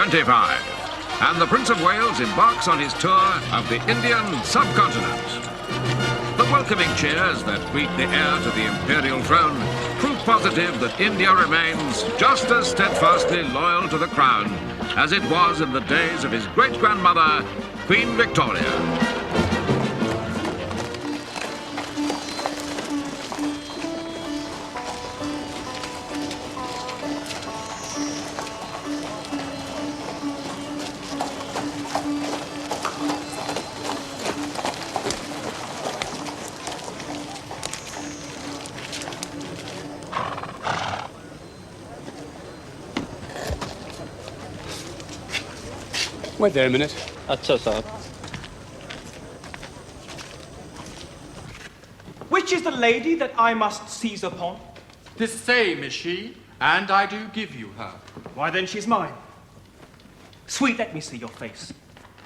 S04E03, and the Prince of Wales embarks on his tour of the Indian subcontinent. The welcoming cheers that greet the heir to the imperial throne prove positive that India remains just as steadfastly loyal to the crown as it was in the days of his great-grandmother, Queen Victoria. Wait there a minute. अच्छा साहब. Which is the lady that I must seize upon? The same is she, and I do give you her. Why then she's mine. Sweet, let me see your face.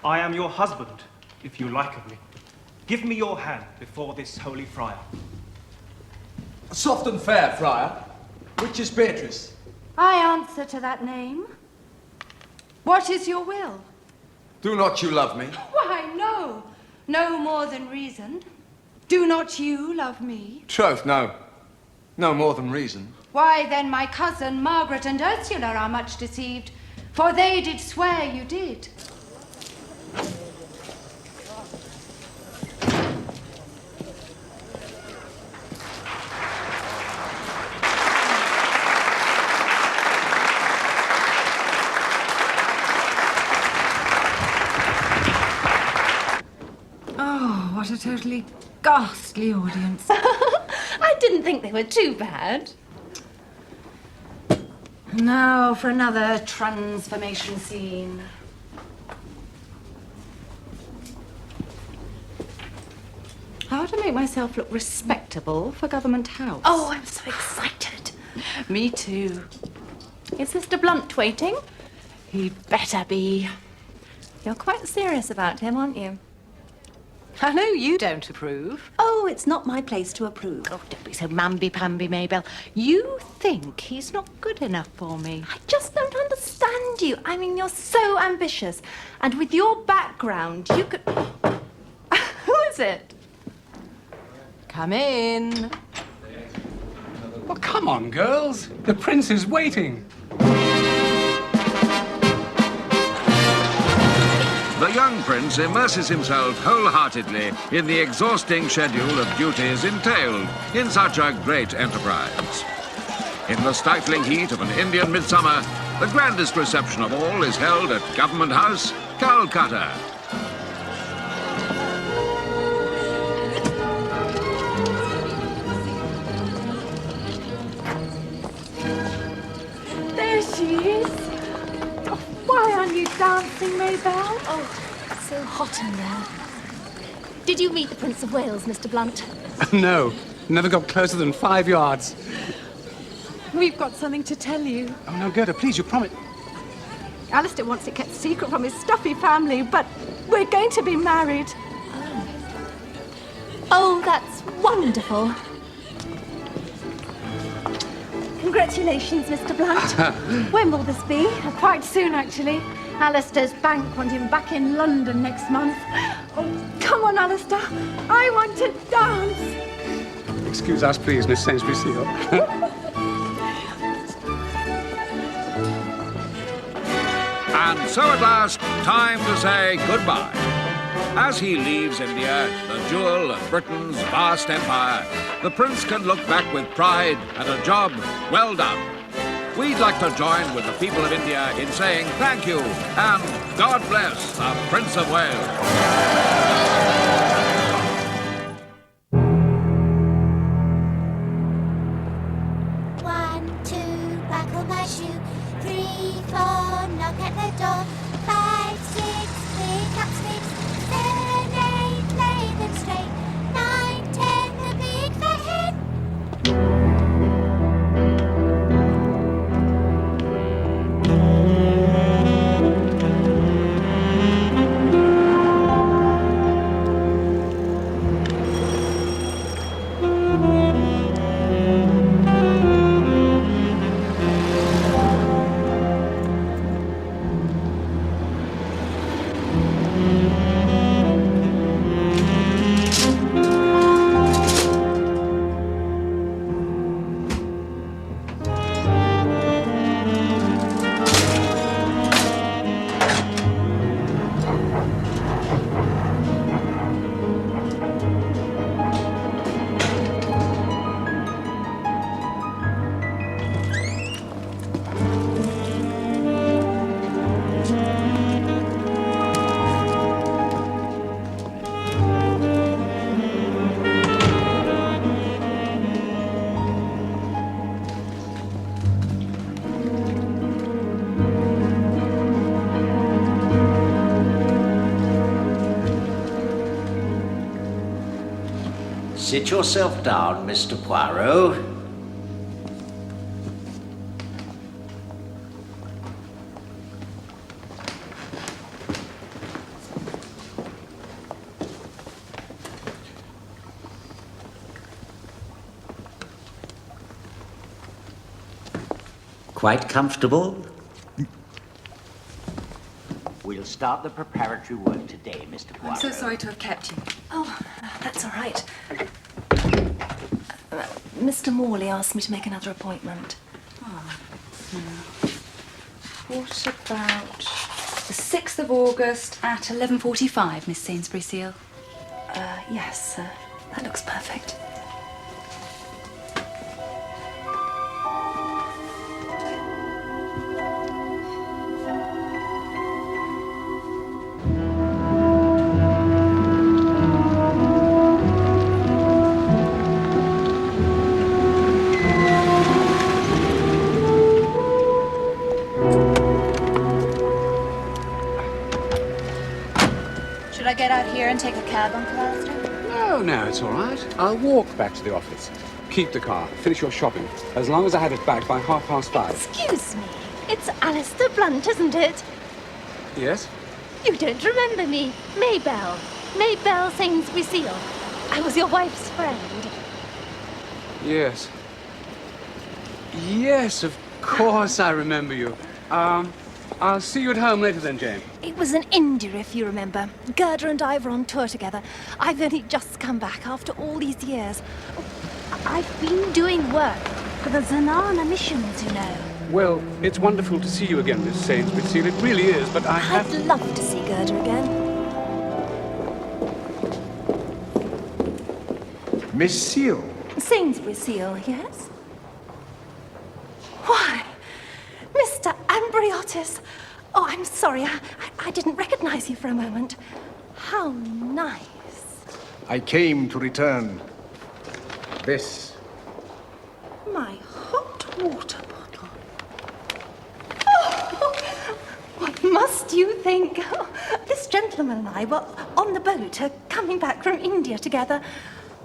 I am your husband, if you like of me. Give me your hand before this holy friar. Soft and fair, friar. Which is Beatrice? I answer to that name. What is your will? Do not you love me? Why, no. No more than reason. Do not you love me? Troth, no. No more than reason. Why, then my cousin Margaret and Ursula are much deceived, for they did swear you did. What a totally ghastly audience. I didn't think they were too bad. Now for another transformation scene. How to make myself look respectable for Government House? Oh, I'm so excited. Me too. Is Mr. Blunt waiting? He'd better be. You're quite serious about him, aren't you? I know you don't approve. Oh, it's not my place to approve. Oh, don't be so mamby-pamby, Mabel. You think he's not good enough for me. I just don't understand you. I mean, you're so ambitious. And with your background, you could... Who is it? Come in. Well, come on, girls. The prince is waiting. The young prince immerses himself wholeheartedly in the exhausting schedule of duties entailed in such a great enterprise. In the stifling heat of an Indian midsummer, the grandest reception of all is held at Government House, Calcutta. There she is. Oh, why aren't you dancing, Mabel? Oh, so hot in there. Did you meet the Prince of Wales, Mr. Blunt? No, never got closer than 5 yards. We've got something to tell you. Oh, no, Gerda, please, you promise. Alistair wants it kept secret from his stuffy family, but we're going to be married. Oh, that's wonderful. Congratulations, Mr. Blunt. When will this be? Quite soon, actually. Alistair's bank want him back in London next month. Oh, come on, Alistair. I want to dance. Excuse us, please, Miss Sainsbury Seal. And so at last, time to say goodbye. As he leaves India, the jewel of Britain's vast empire, the prince can look back with pride at a job well done. We'd like to join with the people of India in saying thank you and God bless the Prince of Wales. sit yourself down, Mr. Poirot. Quite comfortable? We'll start the preparatory work today, Mr. Poirot. I'm so sorry to have kept you. Oh, that's all right. Mr. Morley asked me to make another appointment. What about the 6th of August at 11:45, Miss Sainsbury Seal? Yes, that looks perfect. Should I get out here and take a cab, Uncle Alistair? No, it's all right. I'll walk back to the office. Keep the car. Finish your shopping. As long as I have it back by 5:30. Excuse me. It's Alistair Blunt, isn't it? Yes? You don't remember me. Maybelle. Maybelle Sainsbury Seal. I was your wife's friend. Yes. Yes, of course I remember you. I'll see you at home later then, Jane. It was in India, if you remember. Gerda and I were on tour together. I've only just come back after all these years. I've been doing work for the Zanana missions, you know. Well, it's wonderful to see you again, Miss Sainsbury Seal. It really is, but I'd love to see Gerda again. Miss Seal? Sainsbury Seal, yes? Why, Mr. Ambriotis. Oh, I'm sorry. I didn't recognize you for a moment. How nice. I came to return this. My hot water bottle. Oh, what must you think? Oh, this gentleman and I were on the boat coming back from India together.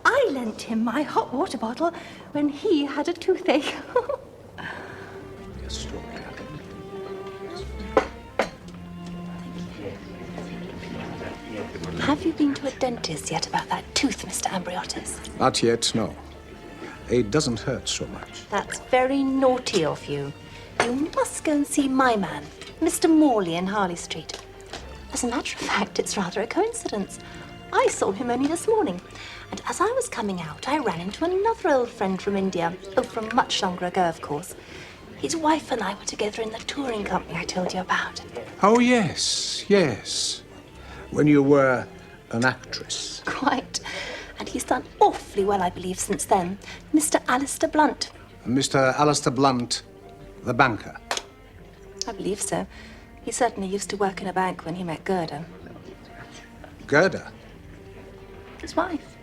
I lent him my hot water bottle when he had a toothache. Have you been to a dentist yet about that tooth, Mr. Ambriotis? Not yet, no. It doesn't hurt so much. That's very naughty of you. You must go and see my man, Mr. Morley in Harley Street. As a matter of fact, it's rather a coincidence. I saw him only this morning, and as I was coming out, I ran into another old friend from India. Oh, from much longer ago, of course. His wife and I were together in the touring company I told you about. Oh, yes, yes. When you were an actress. Quite. And he's done awfully well, I believe, since then. Mr. Alistair Blunt. Mr. Alistair Blunt, the banker. I believe so. He certainly used to work in a bank when he met Gerda. Gerda? His wife.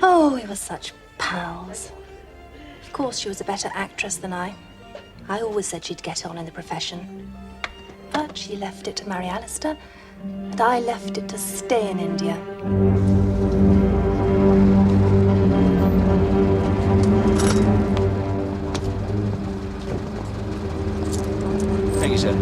Oh, we were such pals. Of course, she was a better actress than I. I always said she'd get on in the profession. But she left it to marry Alistair, and I left it to stay in India. Thank you, sir.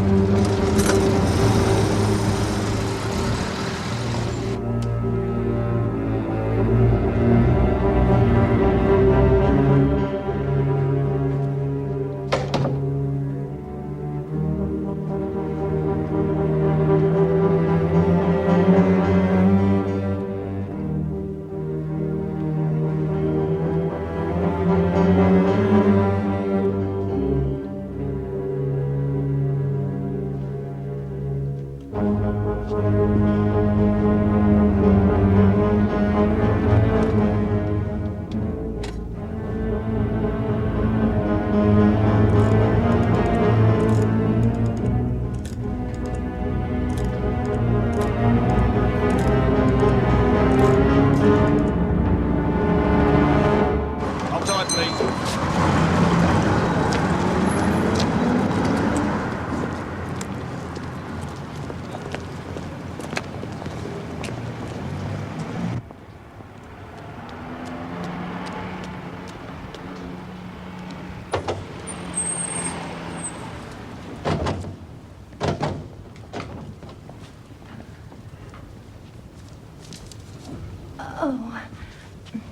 Oh,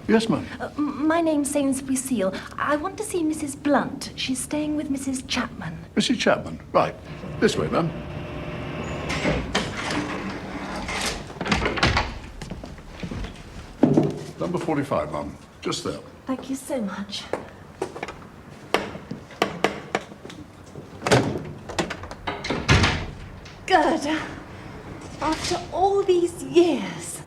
Yes, ma'am. my name's Sainsbury Seal. I want to see Mrs. Blunt. She's staying with Mrs. Chapman. Mrs. Chapman. Right. This way, ma'am. Number 45, ma'am. Just there. Thank you so much. Good. After all these years.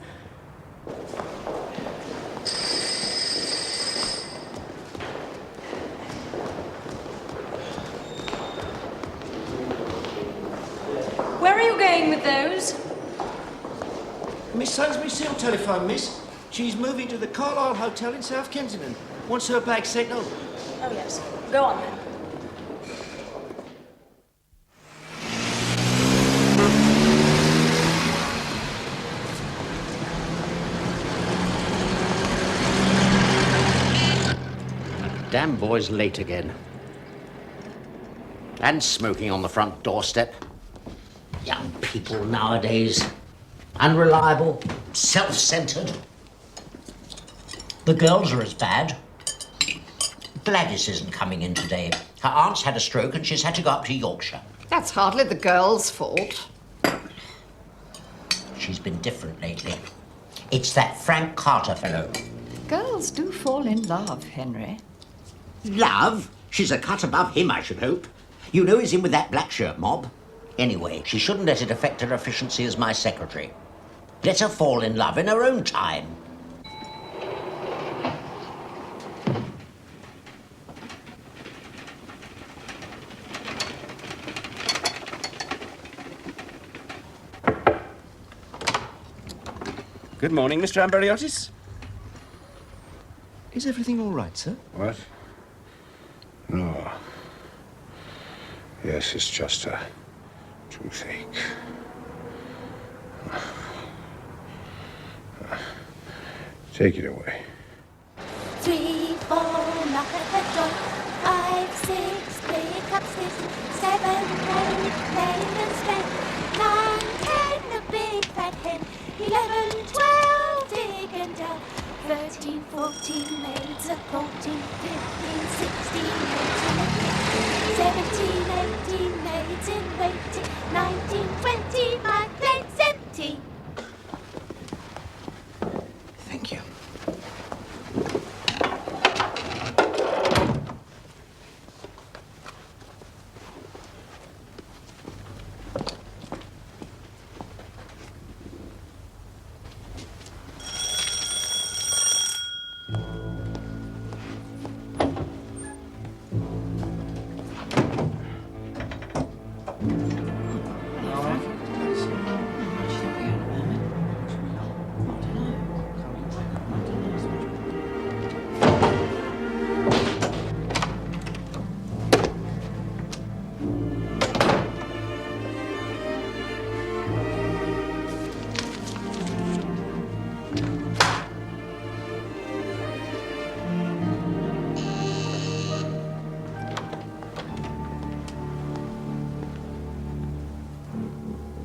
Where are you going with those? Miss Sainsbury Seal telephoned, miss. She's moving to the Carlisle Hotel in South Kensington. Wants her bag sent over. Oh, yes. Go on, then. Damn boy's late again. And smoking on the front doorstep. Young people nowadays. Unreliable, self-centered. The girls are as bad. Gladys isn't coming in today. Her aunt's had a stroke and she's had to go up to Yorkshire. That's hardly the girl's fault. She's been different lately. It's that Frank Carter fellow. Girls do fall in love, Henry. Love? She's a cut above him, I should hope. You know he's in with that black shirt mob. Anyway, she shouldn't let it affect her efficiency as my secretary. Let her fall in love in her own time. Good morning, Mr. Amberiotis. Is everything all right, sir? What? No. Yes, it's just a toothache. Take it away. 3, 4, knock at the door. 5, 6, pick up sticks. 7, 8, play and string. 9, 10, a big fat hen. 11, 12, dig and delve. 13, 14, maids a courting. 15, 16, maids in waiting. 17, 18, maids in waiting. 19, 20, my plate's empty. Thank you.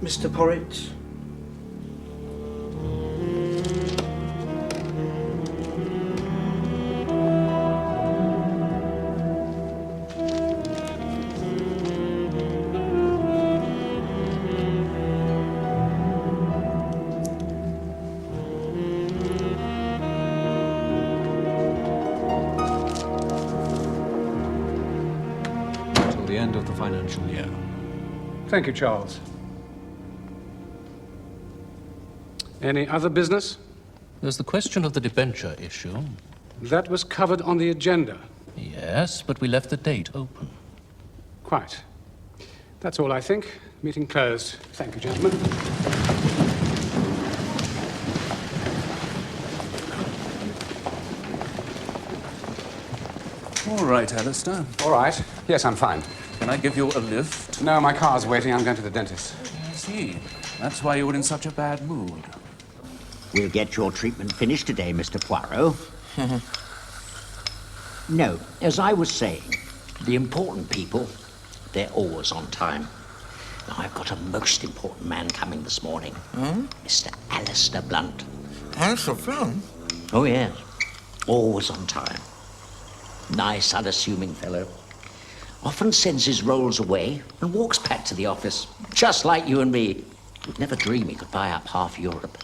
Mr. Poirot. Till the end of the financial year. Thank you, Charles. Any other business? There's the question of the debenture issue. That was covered on the agenda. Yes, but we left the date open. Quite. That's all, I think. Meeting closed. Thank you, gentlemen. All right, Alistair. All right. Yes, I'm fine. Can I give you a lift? No, my car's waiting. I'm going to the dentist. I see. That's why you were in such a bad mood. We'll get your treatment finished today, Mr. Poirot. No, as I was saying, the important people, they're always on time. Now, I've got a most important man coming this morning. Mr. Alistair Blunt. Alistair Blunt? Oh, yes. Always on time. Nice, unassuming fellow. Often sends his rolls away and walks back to the office, just like you and me. Would never dream he could buy up half Europe.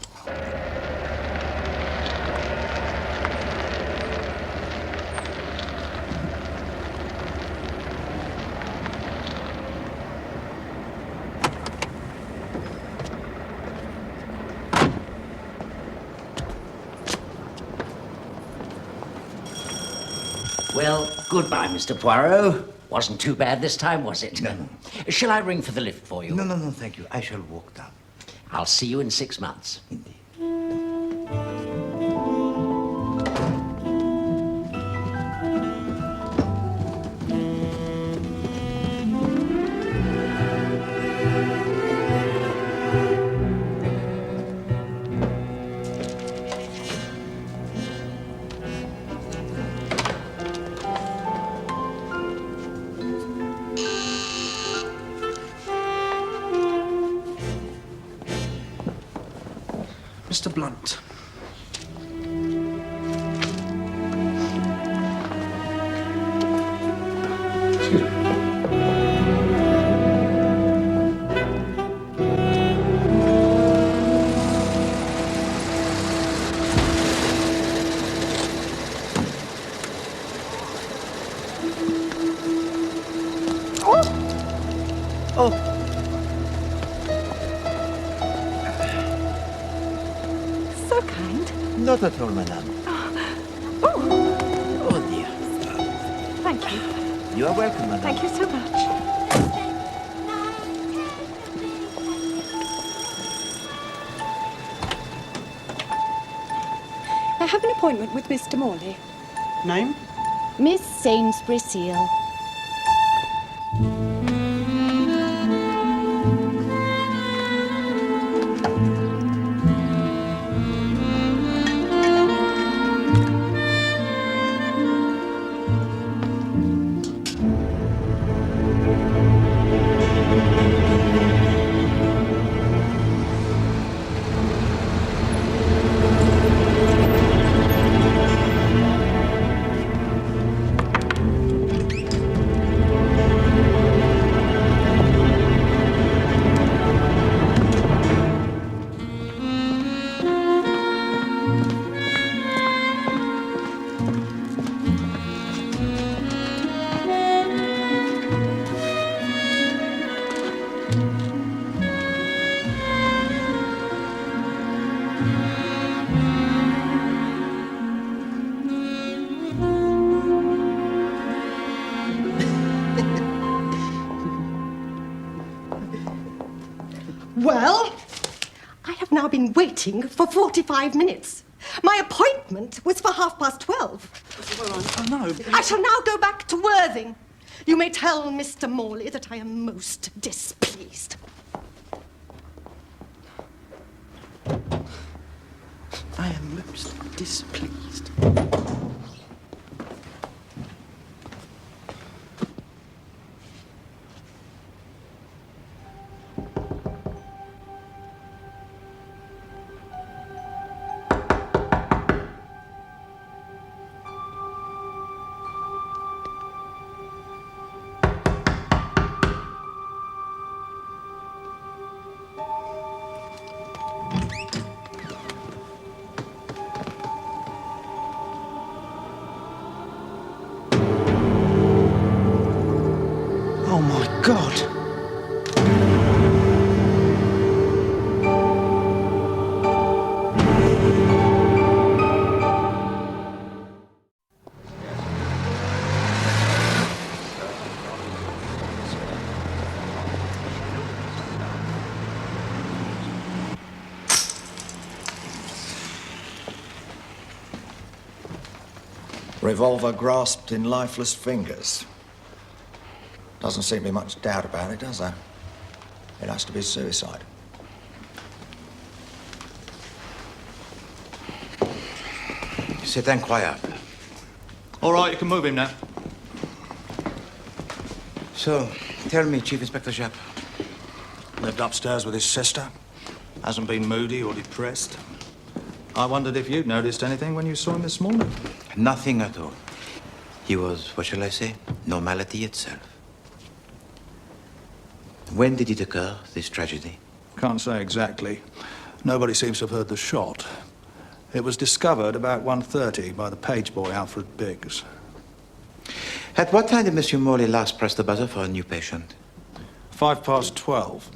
Well, goodbye, Mr. Poirot. Wasn't too bad this time, was it? No. Shall I ring for the lift for you? No, thank you. I shall walk down. I'll see you in 6 months. Indeed. Mr. Blunt. So kind. Not at all, madame. Oh, dear. Thank you. You are welcome, madame. Thank you so much. I have an appointment with Mr. Morley. Name? Miss Sainsbury Seal. Well, I have now been waiting for 45 minutes. My appointment was for 12:30. Oh, no. I shall now go back to Worthing. You may tell Mr. Morley that I am most displeased. I am most displeased. Oh, my God. Revolver grasped in lifeless fingers. Doesn't seem to be much doubt about it, does there? It has to be suicide. Sit down, quiet. All right, you can move him now. So, tell me, Chief Inspector Japp. Lived upstairs with his sister. Hasn't been moody or depressed. I wondered if you'd noticed anything when you saw him this morning. Nothing at all. He was, what shall I say, normality itself. When did it occur, this tragedy? Can't say exactly. Nobody seems to have heard the shot. It was discovered about 1:30 by the page boy Alfred Biggs. At what time did Monsieur Morley last press the buzzer for a new patient? 12:05,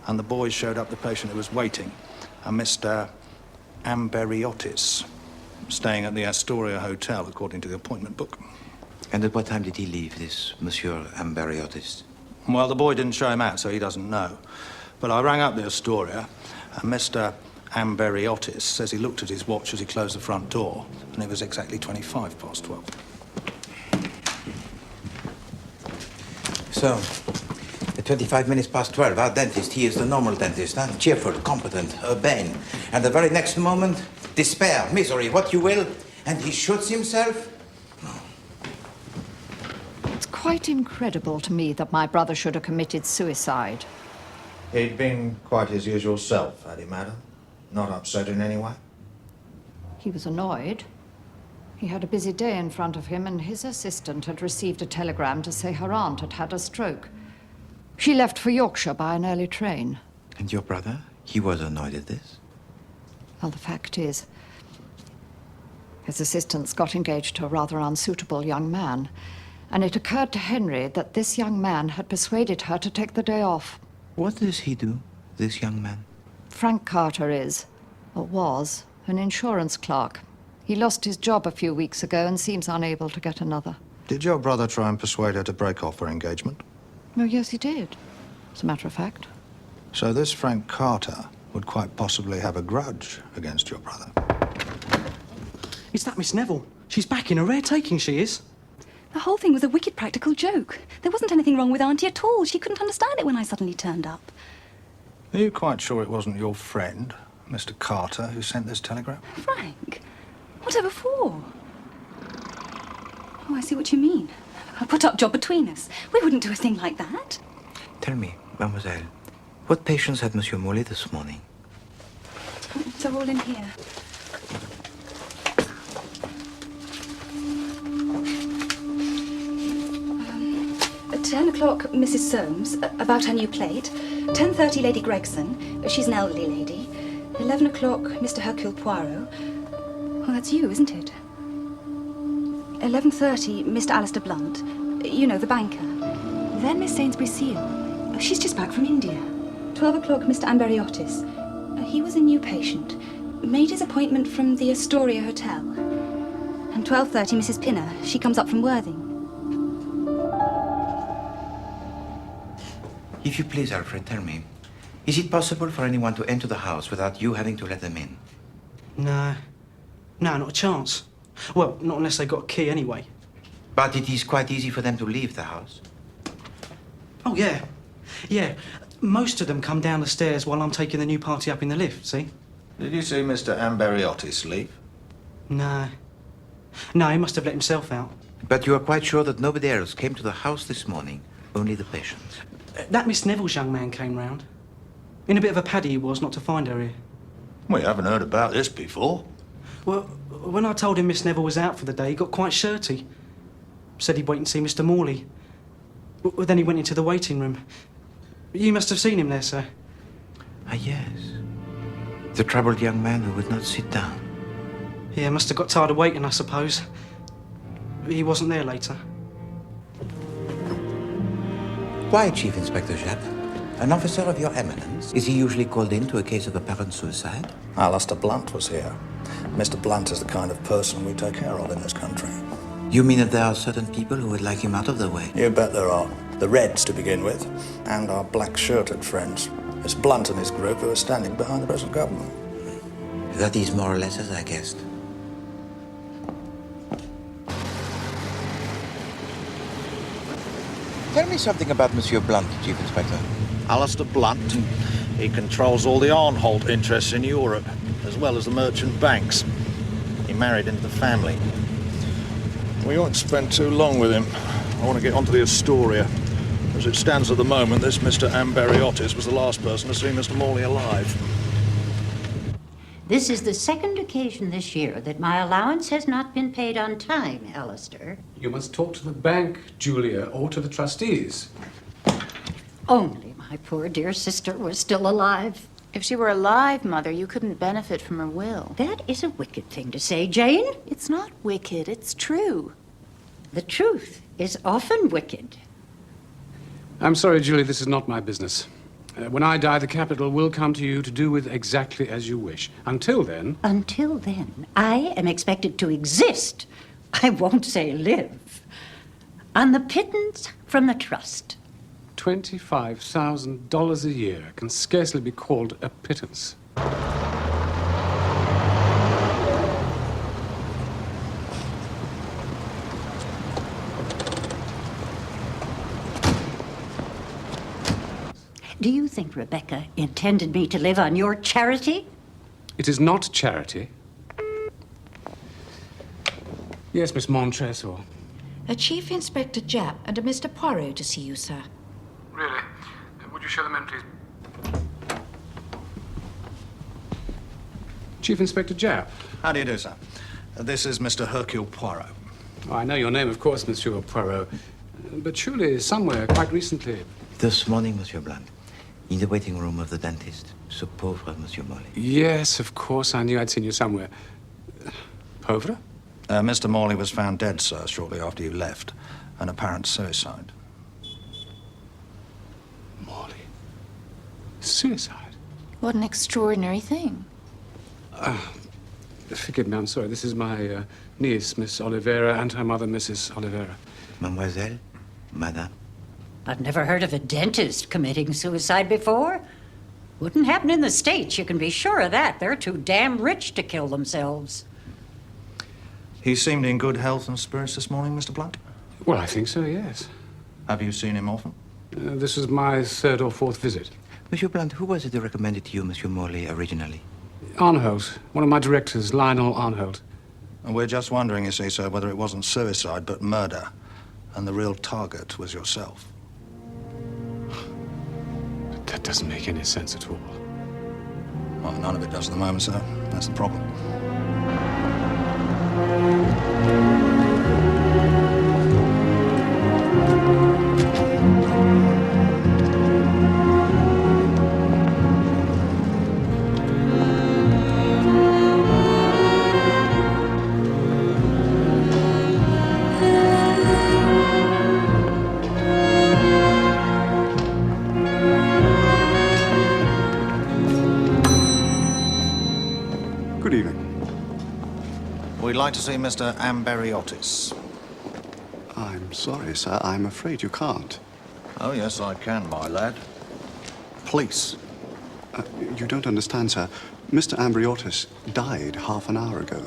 and the boys showed up the patient who was waiting, a Mr. Amberiotis, staying at the Astoria Hotel, according to the appointment book. And at what time did he leave, this Monsieur Amberiotis? Well, the boy didn't show him out, so he doesn't know. But I rang up the Astoria, and Mr. Amberiotis says he looked at his watch as he closed the front door, and it was exactly 12:25. So, at 25 minutes past 12, our dentist, he is the normal dentist, huh? Cheerful, competent, urbane. And the very next moment, despair, misery, what you will, and he shoots himself? It's quite incredible to me that my brother should have committed suicide. He'd been quite his usual self, had he, madam? Not upset in any way? He was annoyed. He had a busy day in front of him, and his assistant had received a telegram to say her aunt had had a stroke. She left for Yorkshire by an early train. And your brother? He was annoyed at this? Well, the fact is, his assistants got engaged to a rather unsuitable young man, and it occurred to Henry that this young man had persuaded her to take the day off. What does he do, this young man? Frank Carter is, or was, an insurance clerk. He lost his job a few weeks ago and seems unable to get another. Did your brother try and persuade her to break off her engagement? Oh, yes, he did, as a matter of fact. So this Frank Carter would quite possibly have a grudge against your brother. Is that Miss Neville? She's back in a rare taking, she is. The whole thing was a wicked practical joke. There wasn't anything wrong with Auntie at all. She couldn't understand it when I suddenly turned up. Are you quite sure it wasn't your friend, Mr. Carter, who sent this telegram? Frank? Whatever for? Oh, I see what you mean. A put-up job between us. We wouldn't do a thing like that. Tell me, mademoiselle, what patients had Monsieur Morley this morning? They're all in here. At 10 o'clock, Mrs. Soames, about her new plate. 10:30, Lady Gregson. She's an elderly lady. 11 o'clock, Mr. Hercule Poirot. Oh, that's you, isn't it? 11:30, Mr. Alistair Blunt. You know, the banker. Then Miss Sainsbury Seal. She's just back from India. 12 o'clock, Mr. Amberiotis. He was a new patient. Made his appointment from the Astoria Hotel. And 12:30, Mrs. Pinner. She comes up from Worthing. If you please, Alfred, tell me, is it possible for anyone to enter the house without you having to let them in? No. No, not a chance. Well, not unless they got a key anyway. But it is quite easy for them to leave the house. Oh, yeah. Yeah. Most of them come down the stairs while I'm taking the new party up in the lift, see? Did you see Mr. Amberiotis leave? No. No, he must have let himself out. But you are quite sure that nobody else came to the house this morning, only the patient? That Miss Neville's young man came round. In a bit of a paddy he was not to find her here. We haven't heard about this before. Well, when I told him Miss Neville was out for the day, he got quite shirty. Said he'd wait and see Mr. Morley. Well, then he went into the waiting room. You must have seen him there, sir. Ah, yes. The troubled young man who would not sit down. Yeah, must have got tired of waiting, I suppose. He wasn't there later. Why, Chief Inspector Japp? An officer of your eminence? Is he usually called in to a case of apparent suicide? Alistair Blunt was here. Mr. Blunt is the kind of person we take care of in this country. You mean that there are certain people who would like him out of the way? You bet there are. The Reds, to begin with, and our black-shirted friends. It's Blunt and his group who are standing behind the present government. That is more or less as I guessed. Tell me something about Monsieur Blunt, Chief Inspector. Alistair Blunt. He controls all the Arnholt interests in Europe, as well as the merchant banks. He married into the family. We won't spend too long with him. I want to get onto the Astoria. As it stands at the moment, this Mr. Amberiotis was the last person to see Mr. Morley alive. This is the second occasion this year that my allowance has not been paid on time, Alistair. You must talk to the bank, Julia, or to the trustees. Only my poor dear sister was still alive. If she were alive, Mother, you couldn't benefit from her will. That is a wicked thing to say, Jane. It's not wicked, it's true. The truth is often wicked. I'm sorry, Julie, this is not my business. When I die, the capital will come to you to do with exactly as you wish. Until then... Until then, I am expected to exist, I won't say live, on the pittance from the trust. $25,000 a year can scarcely be called a pittance. Do you think Rebecca intended me to live on your charity? It is not charity. Yes, Miss Montresor. A Chief Inspector Japp and a Mr. Poirot to see you, sir. Really? Would you show them in, please? Chief Inspector Japp. How do you do, sir? This is Mr. Hercule Poirot. Oh, I know your name, of course, Monsieur Poirot. But surely somewhere, quite recently. This morning, Monsieur Blunt, in the waiting room of the dentist, ce pauvre Monsieur Morley. Yes, of course, I knew I'd seen you somewhere. Pauvre? Mr. Morley was found dead, sir, shortly after you left. An apparent suicide. Morley? Suicide? What an extraordinary thing. Forgive me, I'm sorry. This is my niece, Miss Oliveira, and her mother, Mrs. Oliveira. Mademoiselle? Madame? I've never heard of a dentist committing suicide before. Wouldn't happen in the States, you can be sure of that. They're too damn rich to kill themselves. He seemed in good health and spirits this morning, Mr. Blunt? Well, I think so, yes. Have you seen him often? This is my third or fourth visit. Monsieur Blunt, who was it who recommended to you Monsieur Morley originally? Arnholt, one of my directors, Lionel Arnholt. And we're just wondering, you see, sir, whether it wasn't suicide, but murder. And the real target was yourself. But that doesn't make any sense at all. Well, none of it does at the moment, sir. That's the problem. Good evening. We'd like to see Mr. Amberiotis. I'm sorry, sir. I'm afraid you can't. Oh, yes, I can, my lad. Police. You don't understand, sir. Mr. Amberiotis died half an hour ago.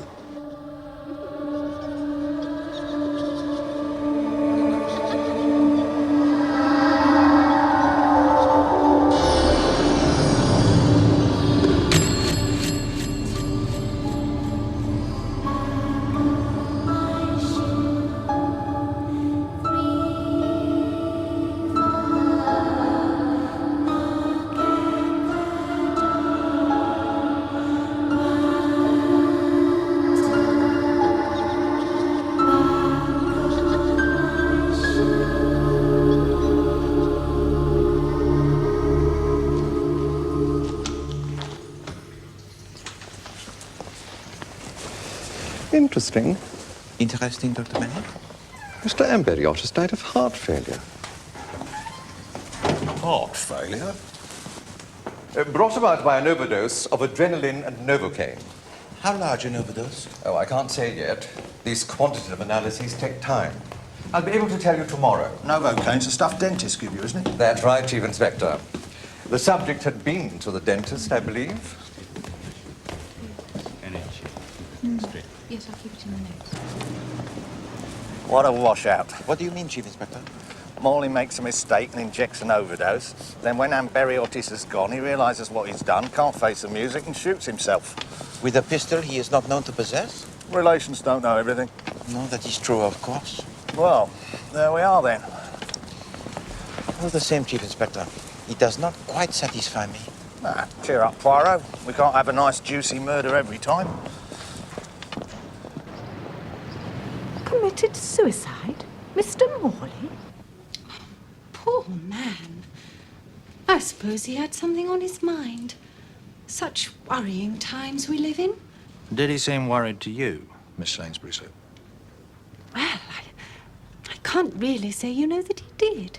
Interesting. Interesting, Dr. Bennett? Mr. Amberiotis died of heart failure. Heart failure? Brought about by an overdose of adrenaline and Novocaine. How large an overdose? Oh, I can't say yet. These quantitative analyses take time. I'll be able to tell you tomorrow. Novocaine's the stuff dentists give you, isn't it? That's right, Chief Inspector. The subject had been to the dentist, I believe. Yes, I'll keep it in the notes. What a washout. What do you mean, Chief Inspector? Morley makes a mistake and injects an overdose. Then when Amberiotis has gone, he realises what he's done, can't face the music and shoots himself. With a pistol he is not known to possess? Relations don't know everything. No, that is true, of course. Well, there we are then. All the same, Chief Inspector, it does not quite satisfy me. Cheer up, Poirot. We can't have a nice, juicy murder every time. Committed suicide? Mr. Morley? Poor man. I suppose he had something on his mind. Such worrying times we live in. Did he seem worried to you, Miss Sainsbury? Well, I can't really say you know that he did.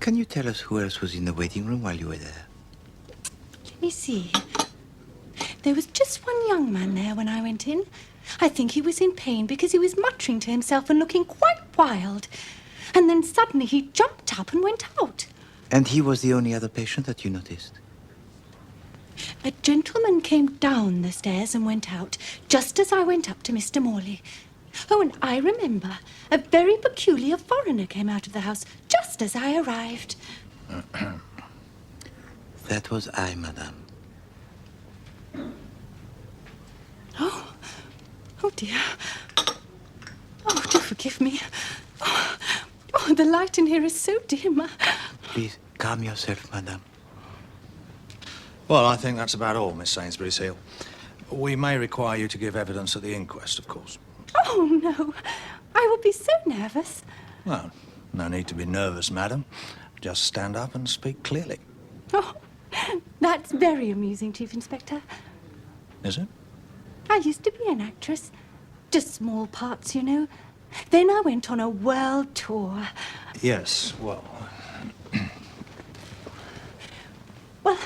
Can you tell us who else was in the waiting room while you were there? Let me see. There was just one young man there when I went in. I think he was in pain because he was muttering to himself and looking quite wild. And then suddenly he jumped up and went out. And he was the only other patient that you noticed? A gentleman came down the stairs and went out, just as I went up to Mr. Morley. Oh, and I remember a very peculiar foreigner came out of the house just as I arrived. That was I, madame. Oh, oh dear. Oh, do forgive me. Oh, the light in here is so dim. Please, calm yourself, madame. Well, I think that's about all, Miss Sainsbury Seal. We may require you to give evidence at the inquest, of course. Oh, no. I will be so nervous. Well, no need to be nervous, madam. Just stand up and speak clearly. Oh, that's very amusing, Chief Inspector. Is it? I used to be an actress. Just small parts, you know. Then I went on a world tour. Yes, well... Well,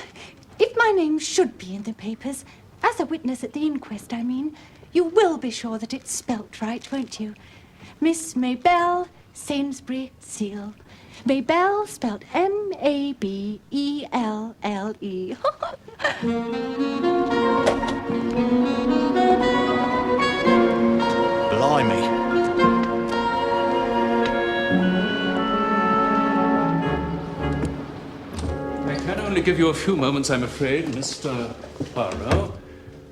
if my name should be in the papers, as a witness at the inquest, I mean, you will be sure that it's spelt right, won't you? Miss Maybelle Sainsbury Seal. Maybelle spelt M-A-B-E-L-L-E. Blimey. I can only give you a few moments, I'm afraid, Mr. Poirot.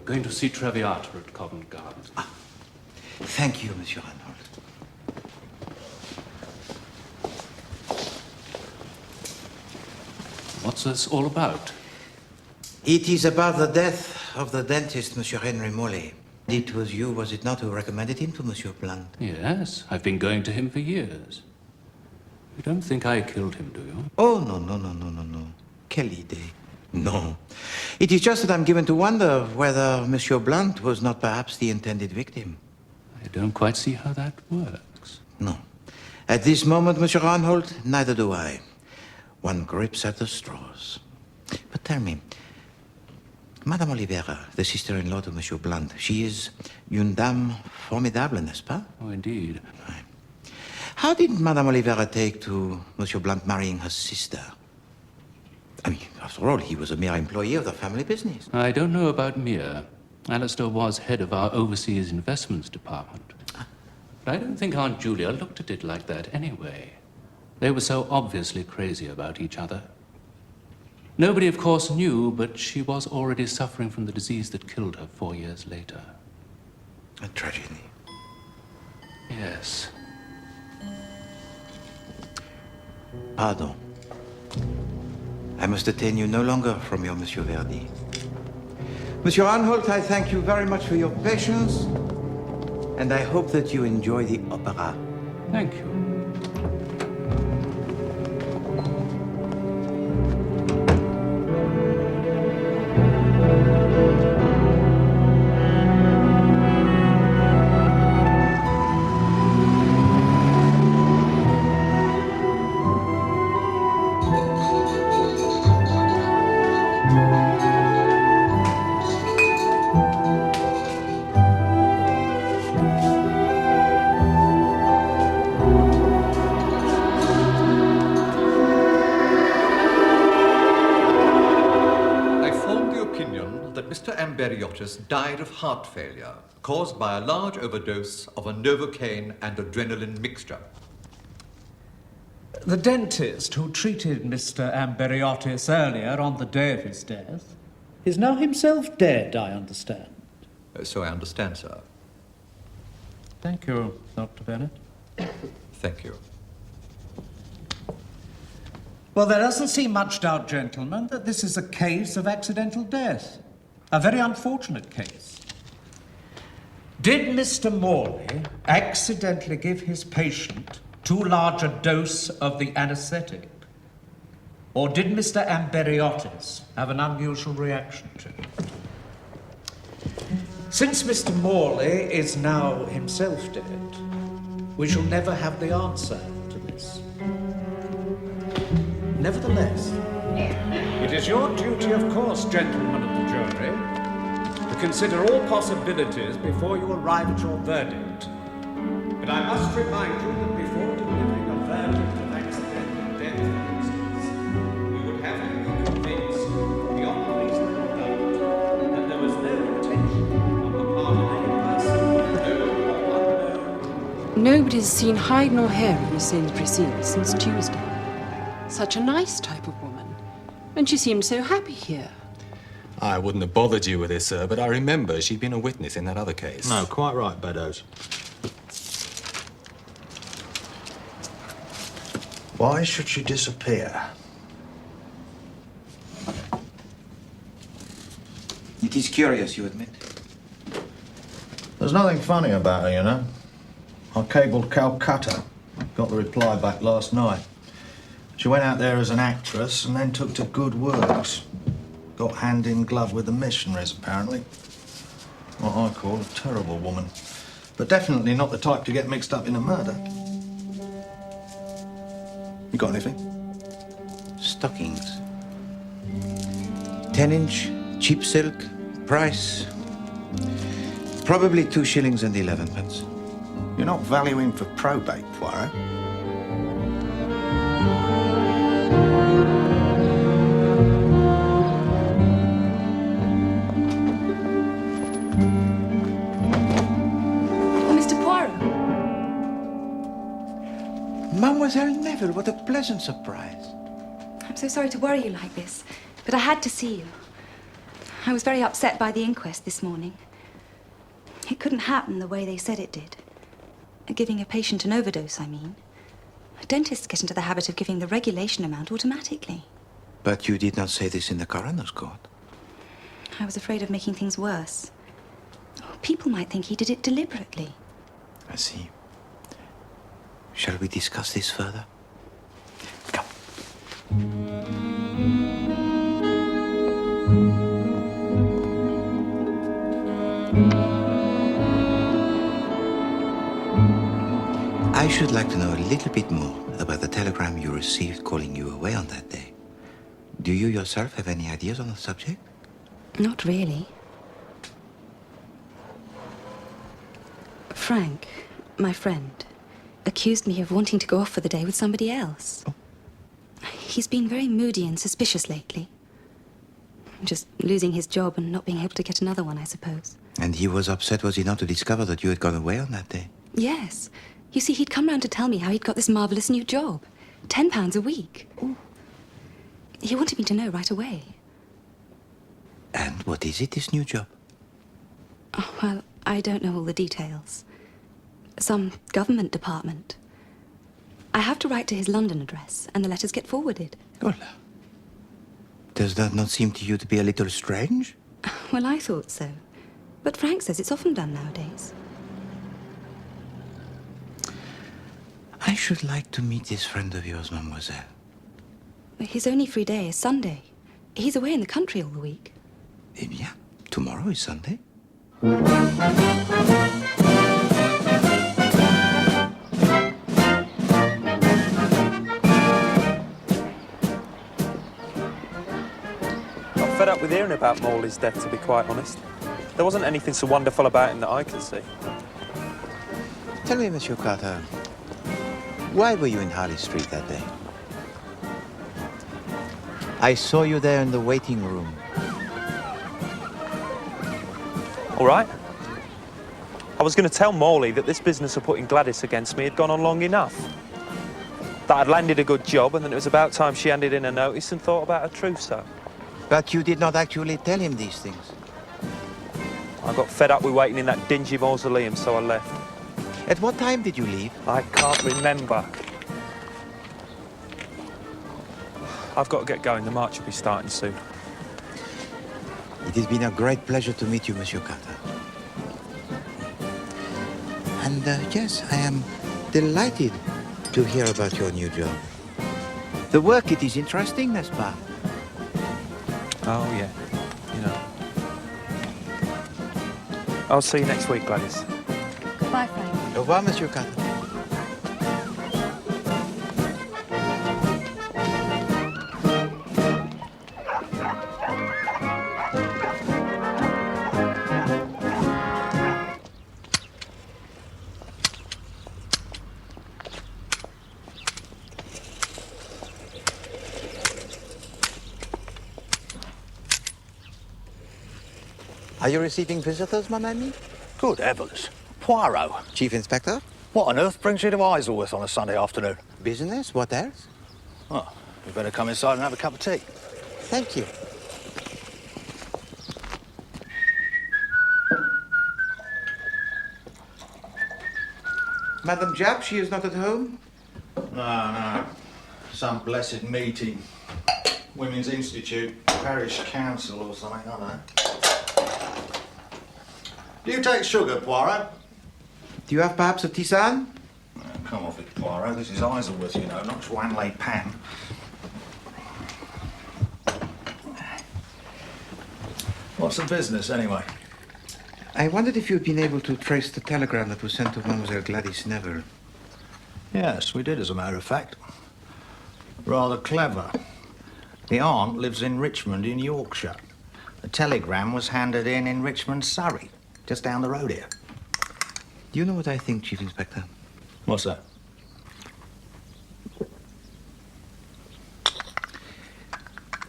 Going to see Traviata at Covent Garden. Thank you, Monsieur Arnold. What's this all about? It is about the death of the dentist, Monsieur Henry Morley. It was you, was it not, who recommended him to Monsieur Blunt? Yes, I've been going to him for years. You don't think I killed him, do you? Oh, no. Quelle idée. No. It is just that I'm given to wonder whether Monsieur Blunt was not perhaps the intended victim. I don't quite see how that works. No. At this moment, Monsieur Arnold, neither do I. One grips at the straws. But tell me, Madame Oliveira, the sister-in-law to Monsieur Blunt, she is une dame formidable, n'est-ce pas? Oh, indeed. How did Madame Oliveira take to Monsieur Blunt marrying her sister? I mean, after all, he was a mere employee of the family business. I don't know about mere. Alistair was head of our overseas investments department. But I don't think Aunt Julia looked at it like that anyway. They were so obviously crazy about each other. Nobody, of course, knew, but she was already suffering from the disease that killed her 4 years later. A tragedy. Yes. Pardon. I must detain you no longer from your Monsieur Verdi. Monsieur Anholt, I thank you very much for your patience, and I hope that you enjoy the opera. Thank you. Died of heart failure caused by a large overdose of a Novocaine and adrenaline mixture. The dentist who treated Mr. Amberiotis earlier on the day of his death is now himself dead, I understand. So I understand, sir. Thank you, Dr. Bennett. Thank you. Well, there doesn't seem much doubt, gentlemen, that this is a case of accidental death. A very unfortunate case. Did Mr. Morley accidentally give his patient too large a dose of the anaesthetic? Or did Mr. Amberiotis have an unusual reaction to it? Since Mr. Morley is now himself dead, we shall never have the answer to this. Nevertheless, it is your duty, of course, gentlemen of the jury, to consider all possibilities before you arrive at your verdict. But I must remind you that before delivering a verdict of accidental death, for instance, we would have to be convinced, beyond reasonable doubt, that there was no intention on the part of any person, known or unknown. Nobody's seen hide nor hair of Miss Sainsbury since Tuesday. Such a nice type of woman. And she seemed so happy here. I wouldn't have bothered you with this, sir, but I remember she'd been a witness in that other case. No, quite right, Beddoes. Why should she disappear? It is curious, you admit. There's nothing funny about her, you know. I cabled Calcutta. Got the reply back last night. She went out there as an actress and then took to good works. Got hand in glove with the missionaries, apparently. What I call a terrible woman. But definitely not the type to get mixed up in a murder. You got anything? Stockings. 10-inch, cheap silk, price. Probably 2 shillings and 11 pence. You're not valuing for probate, Poirot. Mademoiselle Neville, what a pleasant surprise. I'm so sorry to worry you like this, but I had to see you. I was very upset by the inquest this morning. It couldn't happen the way they said it did. Giving a patient an overdose, I mean. Dentists get into the habit of giving the regulation amount automatically. But you did not say this in the coroner's court. I was afraid of making things worse. People might think he did it deliberately. I see. Shall we discuss this further? Come. I should like to know a little bit more about the telegram you received calling you away on that day. Do you yourself have any ideas on the subject? Not really. Frank, my friend, accused me of wanting to go off for the day with somebody else. Oh. He's been very moody and suspicious lately. Just losing his job and not being able to get another one, I suppose. And he was upset, was he not, to discover that you had gone away on that day? Yes. You see, he'd come round to tell me how he'd got this marvellous new job. £10 a week. Ooh. He wanted me to know right away. And what is it, this new job? Oh, well, I don't know all the details. Some government department. I have to write to his London address, and the letters get forwarded. Hola. Does that not seem to you to be a little strange? Well, I thought so. But Frank says it's often done nowadays. I should like to meet this friend of yours, mademoiselle. His only free day is Sunday. He's away in the country all the week. Eh bien, tomorrow is Sunday. I'm fed up with hearing about Morley's death, to be quite honest. There wasn't anything so wonderful about him that I could see. Tell me, Monsieur Carter, why were you in Harley Street that day? I saw you there in the waiting room. All right. I was going to tell Morley that this business of putting Gladys against me had gone on long enough. That I'd landed a good job and that it was about time she handed in a notice and thought about her trousseau. But you did not actually tell him these things. I got fed up with waiting in that dingy mausoleum, so I left. At what time did you leave? I can't remember. I've got to get going. The march will be starting soon. It has been a great pleasure to meet you, Monsieur Carter. And yes, I am delighted to hear about your new job. The work, it is interesting, n'est-ce pas? Oh, yeah. You know. I'll see you next week, Gladys. Goodbye, Frank. Au revoir, Monsieur Carter. Are you receiving visitors, mon ami? Good heavens. Poirot. Chief Inspector? What on earth brings you to Isleworth on a Sunday afternoon? Business? What else? Oh, you better come inside and have a cup of tea. Thank you. Madame Japp, she is not at home? No. Some blessed meeting. Women's Institute, Parish Council or something, I don't know. Do you take sugar, Poirot? Do you have perhaps a tisane? Oh, come off it, Poirot. This is Isleworth, you know, not Swanley Pan. What's the business, anyway? I wondered if you'd been able to trace the telegram that was sent to Mademoiselle Gladys Neville. Yes, we did, as a matter of fact. Rather clever. The aunt lives in Richmond in Yorkshire. The telegram was handed in Richmond, Surrey, just down the road here. Do you know what I think, Chief Inspector? What's that?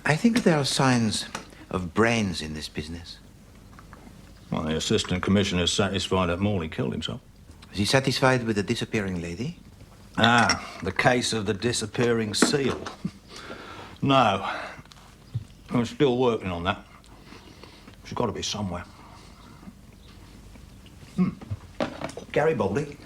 I think that there are signs of brains in this business. Well, the Assistant Commissioner's satisfied that Morley killed himself. Is he satisfied with the disappearing lady? Ah, the case of the disappearing seal. No. I'm still working on that. She's got to be somewhere. Garibaldi.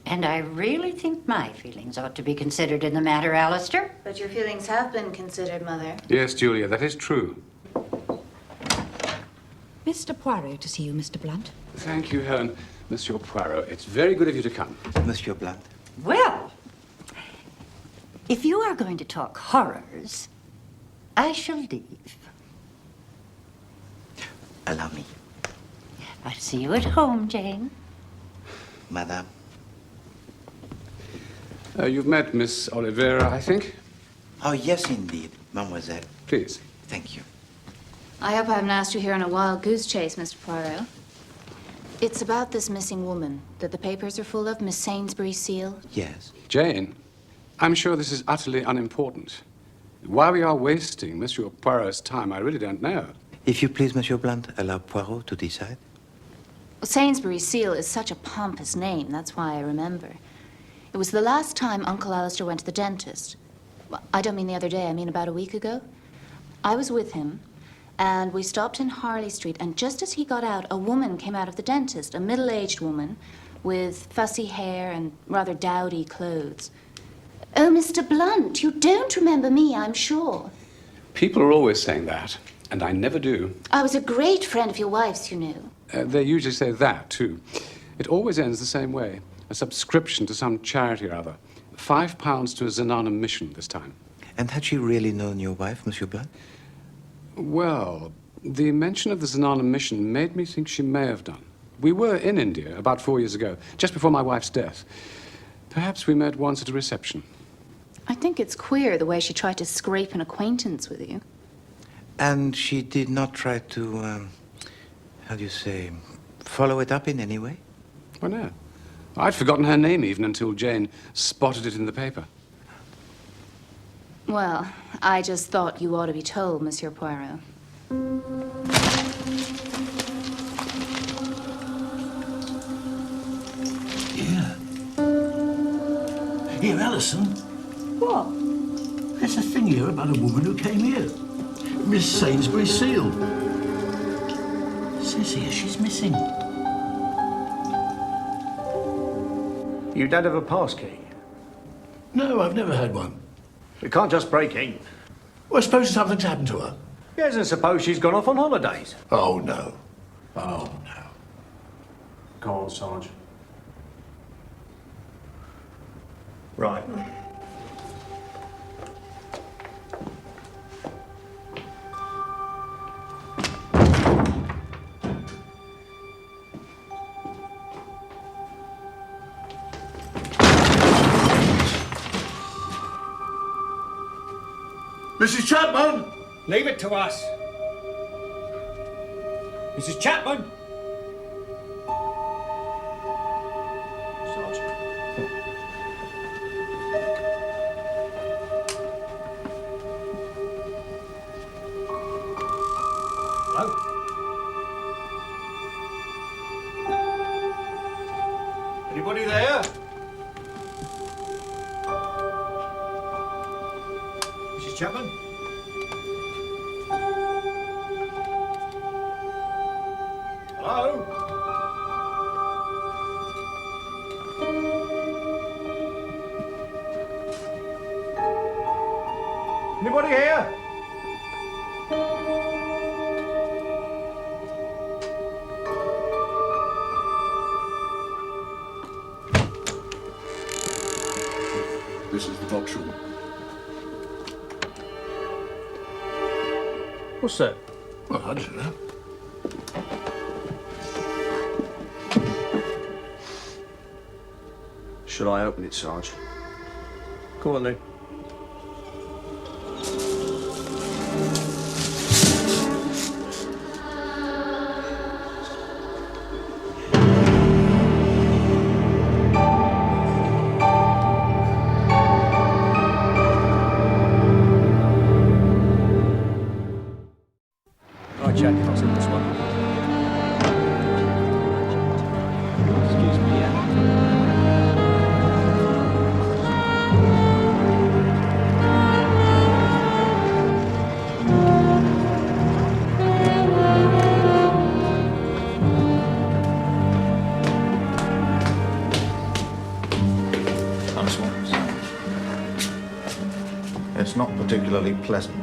And I really think my feelings ought to be considered in the matter, Alistair. But your feelings have been considered, Mother. Yes, Julia, that is true. Mr. Poirot to see you, Mr. Blunt. Thank you, Helen. Monsieur Poirot, it's very good of you to come. Monsieur Blunt. Well, if you are going to talk horrors, I shall leave. Allow me. I'll see you at home, Jane. Madame. You've met Miss Oliveira, I think? Oh, yes, indeed, mademoiselle. Please. Thank you. I hope I haven't asked you here on a wild goose chase, Mr. Poirot. It's about this missing woman that the papers are full of, Miss Sainsbury Seal. Yes. Jane, I'm sure this is utterly unimportant. Why we are wasting Monsieur Poirot's time, I really don't know. If you please, Monsieur Blunt, allow Poirot to decide. Sainsbury Seal is such a pompous name, that's why I remember. It was the last time Uncle Alistair went to the dentist. Well, I don't mean the other day, I mean about a week ago. I was with him, and we stopped in Harley Street, and just as he got out, a woman came out of the dentist, a middle-aged woman with fussy hair and rather dowdy clothes. Oh, Mr. Blunt, you don't remember me, I'm sure. People are always saying that, and I never do. I was a great friend of your wife's, you knew. They usually say that, too. It always ends the same way. A subscription to some charity or other. £5 to a Xenon mission this time. And had she really known your wife, Monsieur Blunt? Well, the mention of the Xenon mission made me think she may have done. We were in India about 4 years ago, just before my wife's death. Perhaps we met once at a reception. I think it's queer the way she tried to scrape an acquaintance with you. And she did not try to, how do you say, follow it up in any way? Why, no. I'd forgotten her name even until Jane spotted it in the paper. Well, I just thought you ought to be told, Monsieur Poirot. Here, Alison. What? There's a thing here about a woman who came here. Miss Sainsbury Seal. Says here she's missing. You don't have a pass key? No, I've never had one. We can't just break in. Well, suppose something's happened to her. Yes, and suppose she's gone off on holidays. Oh, no. Oh, no. Go on, Sarge. Right. Mrs. Chapman! Leave it to us. Mrs. Chapman! Hello? Anybody there? Mrs. Chapman? Hello? Anybody here? This is the box room. What's that? Well, I don't know. Should I open it, Sarge? Go on then. Right, Jack, I'll see this one. Excuse me, yeah? It's not particularly pleasant.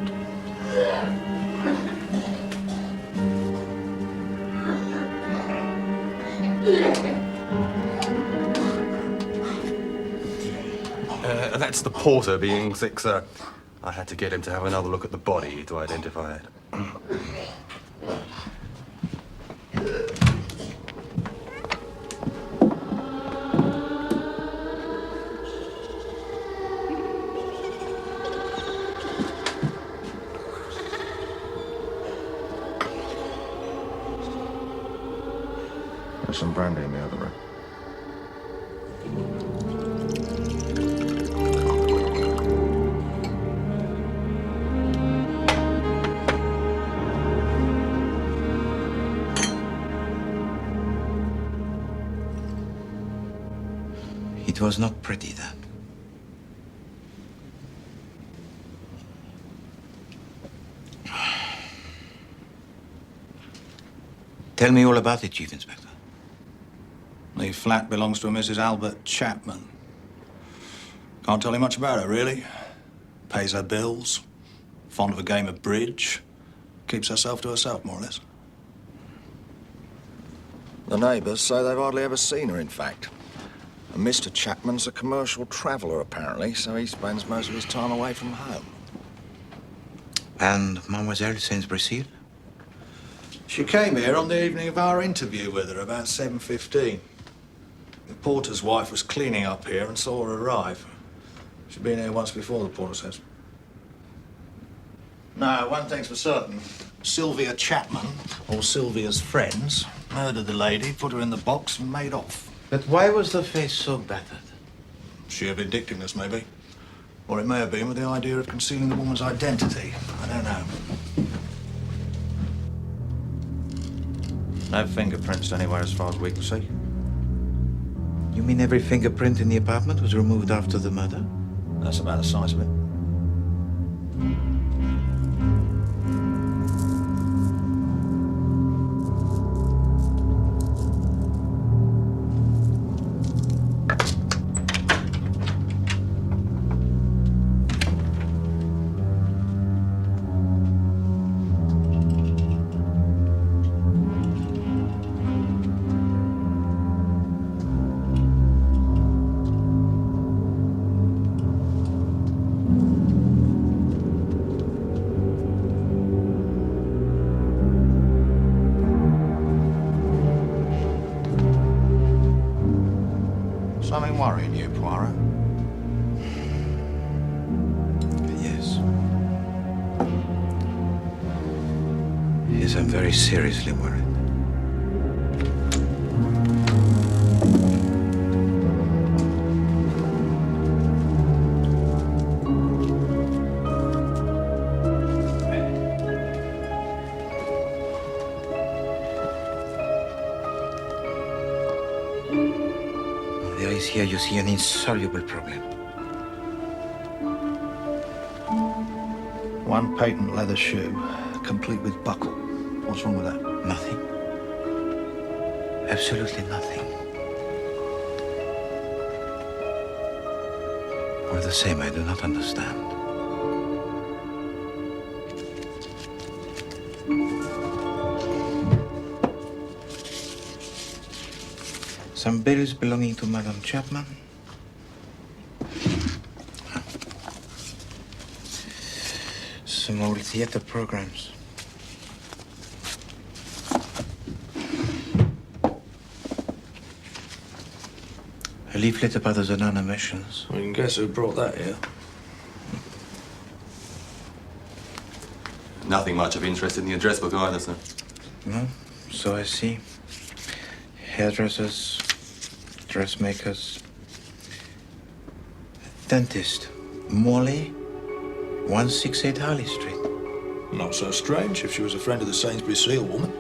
That's the porter being sick, sir. I had to get him to have another look at the body to identify it. There's some brandy in the other room. It was not pretty, that. Tell me all about it, Chief Inspector. The flat belongs to a Mrs. Albert Chapman. Can't tell you much about her, really. Pays her bills, fond of a game of bridge, keeps herself to herself, more or less. The neighbours say they've hardly ever seen her, in fact. And Mr. Chapman's a commercial traveller, apparently, so he spends most of his time away from home. And Mademoiselle Saint-Brécile? She came here on the evening of our interview with her, about 7:15. The porter's wife was cleaning up here and saw her arrive. She'd been here once before, the porter says. Now, one thing's for certain. Sylvia Chapman, or Sylvia's friends, murdered the lady, put her in the box and made off. But why was the face so battered? Sheer vindictiveness, maybe. Or it may have been with the idea of concealing the woman's identity. I don't know. No fingerprints anywhere as far as we can see. You mean every fingerprint in the apartment was removed after the murder? That's about the size of it. Yes, I'm very seriously worried. There is here, you see, an insoluble problem. One patent leather shoe, complete with buckle. What's wrong with that? Nothing. Absolutely nothing. All the same, I do not understand. Some bills belonging to Madame Chapman. Some old theater programs. A leaflet about the Zenon emissions. We can guess who brought that here. Nothing much of interest in the address book either, sir. No, so I see. Hairdressers, dressmakers, dentist, Morley, 168 Harley Street. Not so strange if she was a friend of the Sainsbury Seal woman.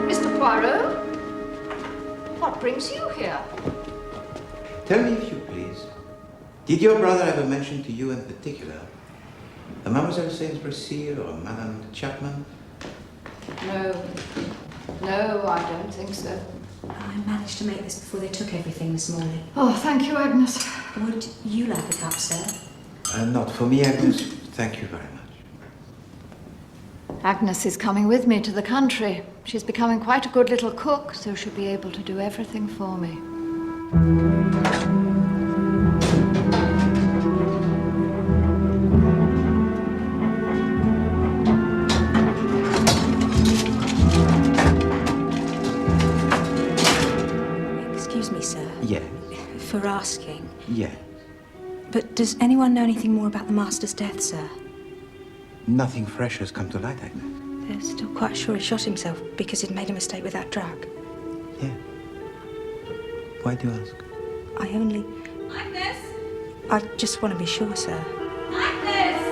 Mr. Poirot? What brings you here? Tell me, if you please, did your brother ever mention to you in particular a Mademoiselle Sainsbury Seal or a Madame Chapman? No. No, I don't think so. I managed to make this before they took everything this morning. Oh, thank you, Agnes. Would you like a cup, sir? Not for me, Agnes. Thank you very much. Agnes is coming with me to the country. She's becoming quite a good little cook, so she'll be able to do everything for me. Excuse me, sir. Yeah. For asking. Yeah. But does anyone know anything more about the master's death, sir? Nothing fresh has come to light, Agnes. They're still quite sure he shot himself because he'd made a mistake with that drug. Yeah. Why do you ask? I only... Agnes! I just want to be sure, sir. Agnes!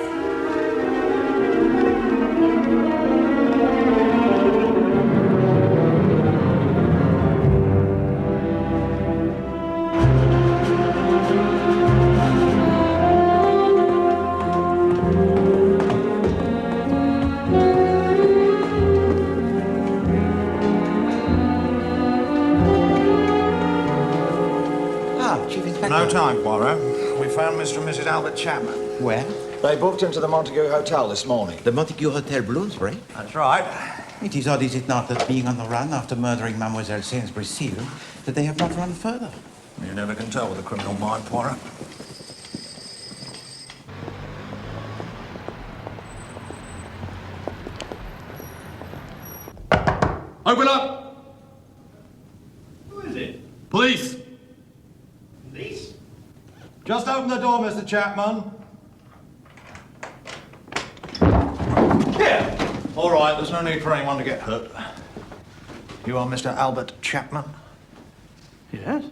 No time, Poirot. We found Mr. and Mrs. Albert Chapman. Where? They booked into the Montague Hotel this morning. The Montague Hotel, Bloomsbury? That's right. It is odd, is it not, that being on the run after murdering Mademoiselle Sainsbury Seal, that they have not run further? You never can tell with a criminal mind, Poirot. Open up! Who is it? Police! Police? Just open the door, Mr. Chapman. Here! All right, there's no need for anyone to get hurt. You are Mr. Albert Chapman? Yes?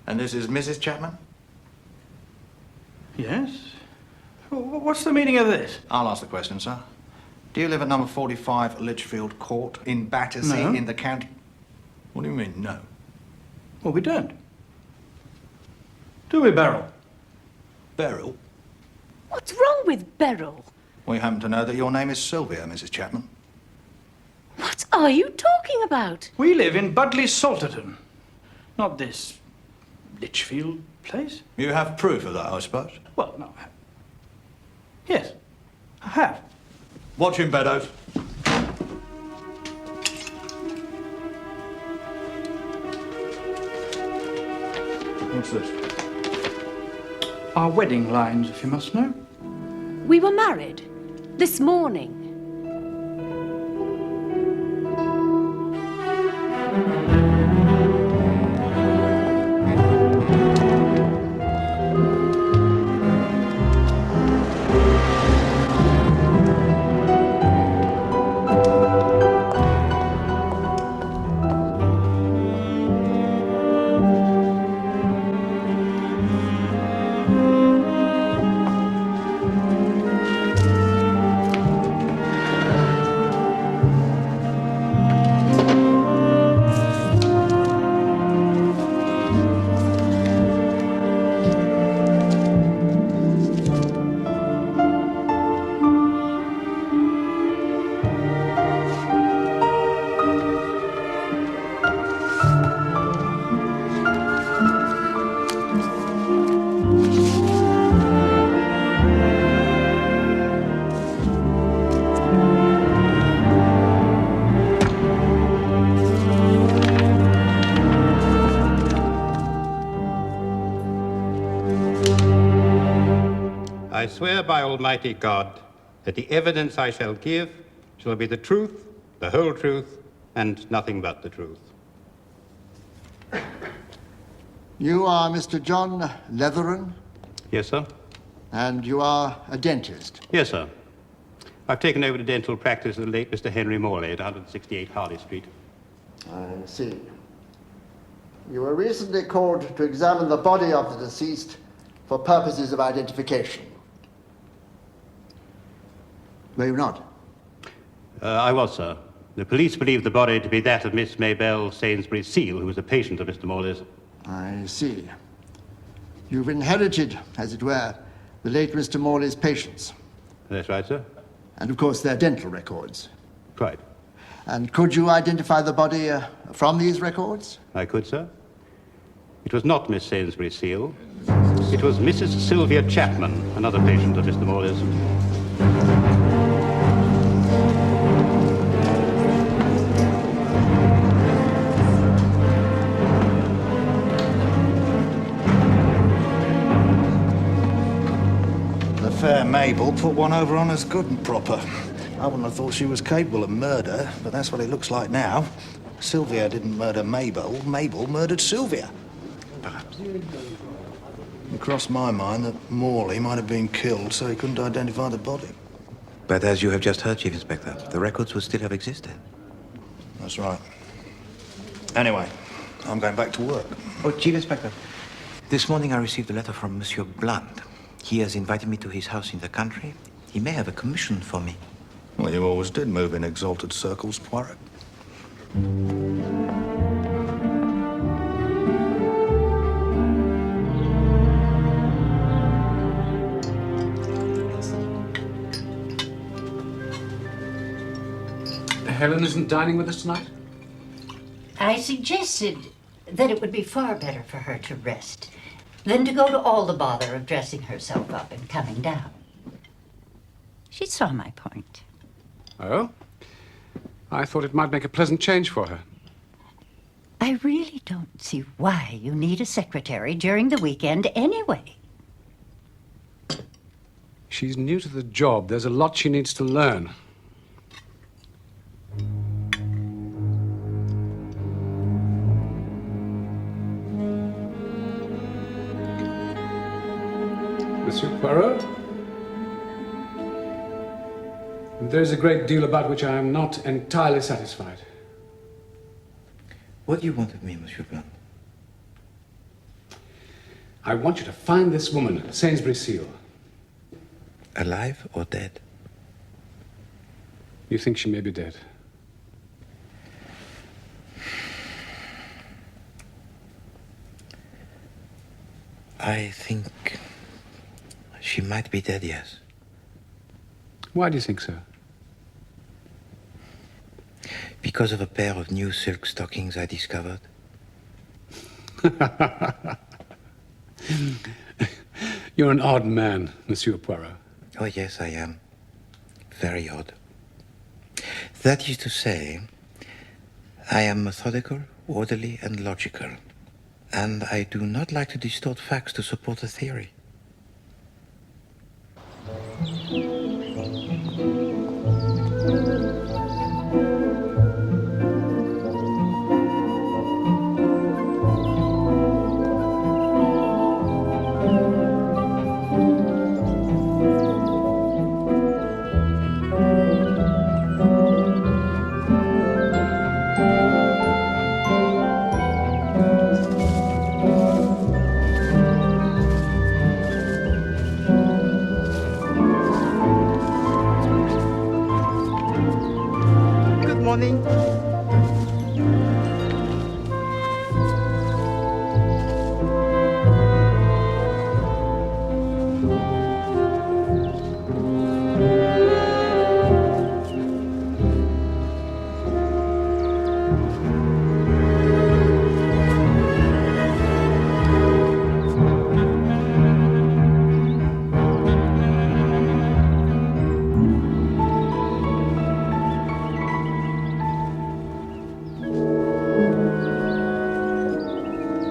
And this is Mrs. Chapman? Yes? What's the meaning of this? I'll ask the question, sir. Do you live at number 45 Litchfield Court in Battersea No. in the county? What do you mean, no? Well, we don't. Do we, Beryl? Beryl? What's wrong with Beryl? We happen to know that your name is Sylvia, Mrs. Chapman. What are you talking about? We live in Budley Salterton. Not this Litchfield place. You have proof of that, I suppose? Well, no. Yes, I have. Watch him, Beddoes. What's this? Our wedding lines, if you must know. We were married this morning. I swear by Almighty God that the evidence I shall give shall be the truth, the whole truth, and nothing but the truth. You are Mr. John Leatheran, Yes, sir? and you are a dentist. Yes, sir. I've taken over the dental practice of the late Mr. Henry Morley at 168 Harley Street. I see. You were recently called to examine the body of the deceased for purposes of identification. Were you not? I was, sir. The police believe the body to be that of Miss Maybelle Sainsbury Seal, who was a patient of Mr. Morley's. I see. You've inherited, as it were, the late Mr. Morley's patients. That's right, sir. And, of course, their dental records. Quite. And could you identify the body from these records? I could, sir. It was not Miss Sainsbury Seal. It was Mrs. Sylvia Chapman, another patient of Mr. Morley's. The fair Mabel put one over on us good and proper. I wouldn't have thought she was capable of murder, but that's what it looks like now. Sylvia didn't murder Mabel. Mabel murdered Sylvia. Perhaps. It crossed my mind that Morley might have been killed so he couldn't identify the body. But as you have just heard, Chief Inspector, the records would still have existed. That's right. Anyway, I'm going back to work. Oh, Chief Inspector, this morning I received a letter from Monsieur Blunt. He has invited me to his house in the country. He may have a commission for me. Well, you always did move in exalted circles, Poirot. Helen isn't dining with us tonight? I suggested that it would be far better for her to rest than to go to all the bother of dressing herself up and coming down. She saw my point. Oh? I thought it might make a pleasant change for her. I really don't see why you need a secretary during the weekend anyway. She's new to the job. There's a lot she needs to learn. Monsieur Poirot? There's a great deal about which I am not entirely satisfied. What do you want of me, Monsieur Blunt? I want you to find this woman, Sainsbury Seal. Alive or dead? You think she may be dead? I think she might be dead, yes. Why do you think so? Because of a pair of new silk stockings I discovered. You're an odd man, Monsieur Poirot. Oh, yes, I am. Very odd. That is to say, I am methodical, orderly, and logical. And I do not like to distort facts to support a theory. Good morning.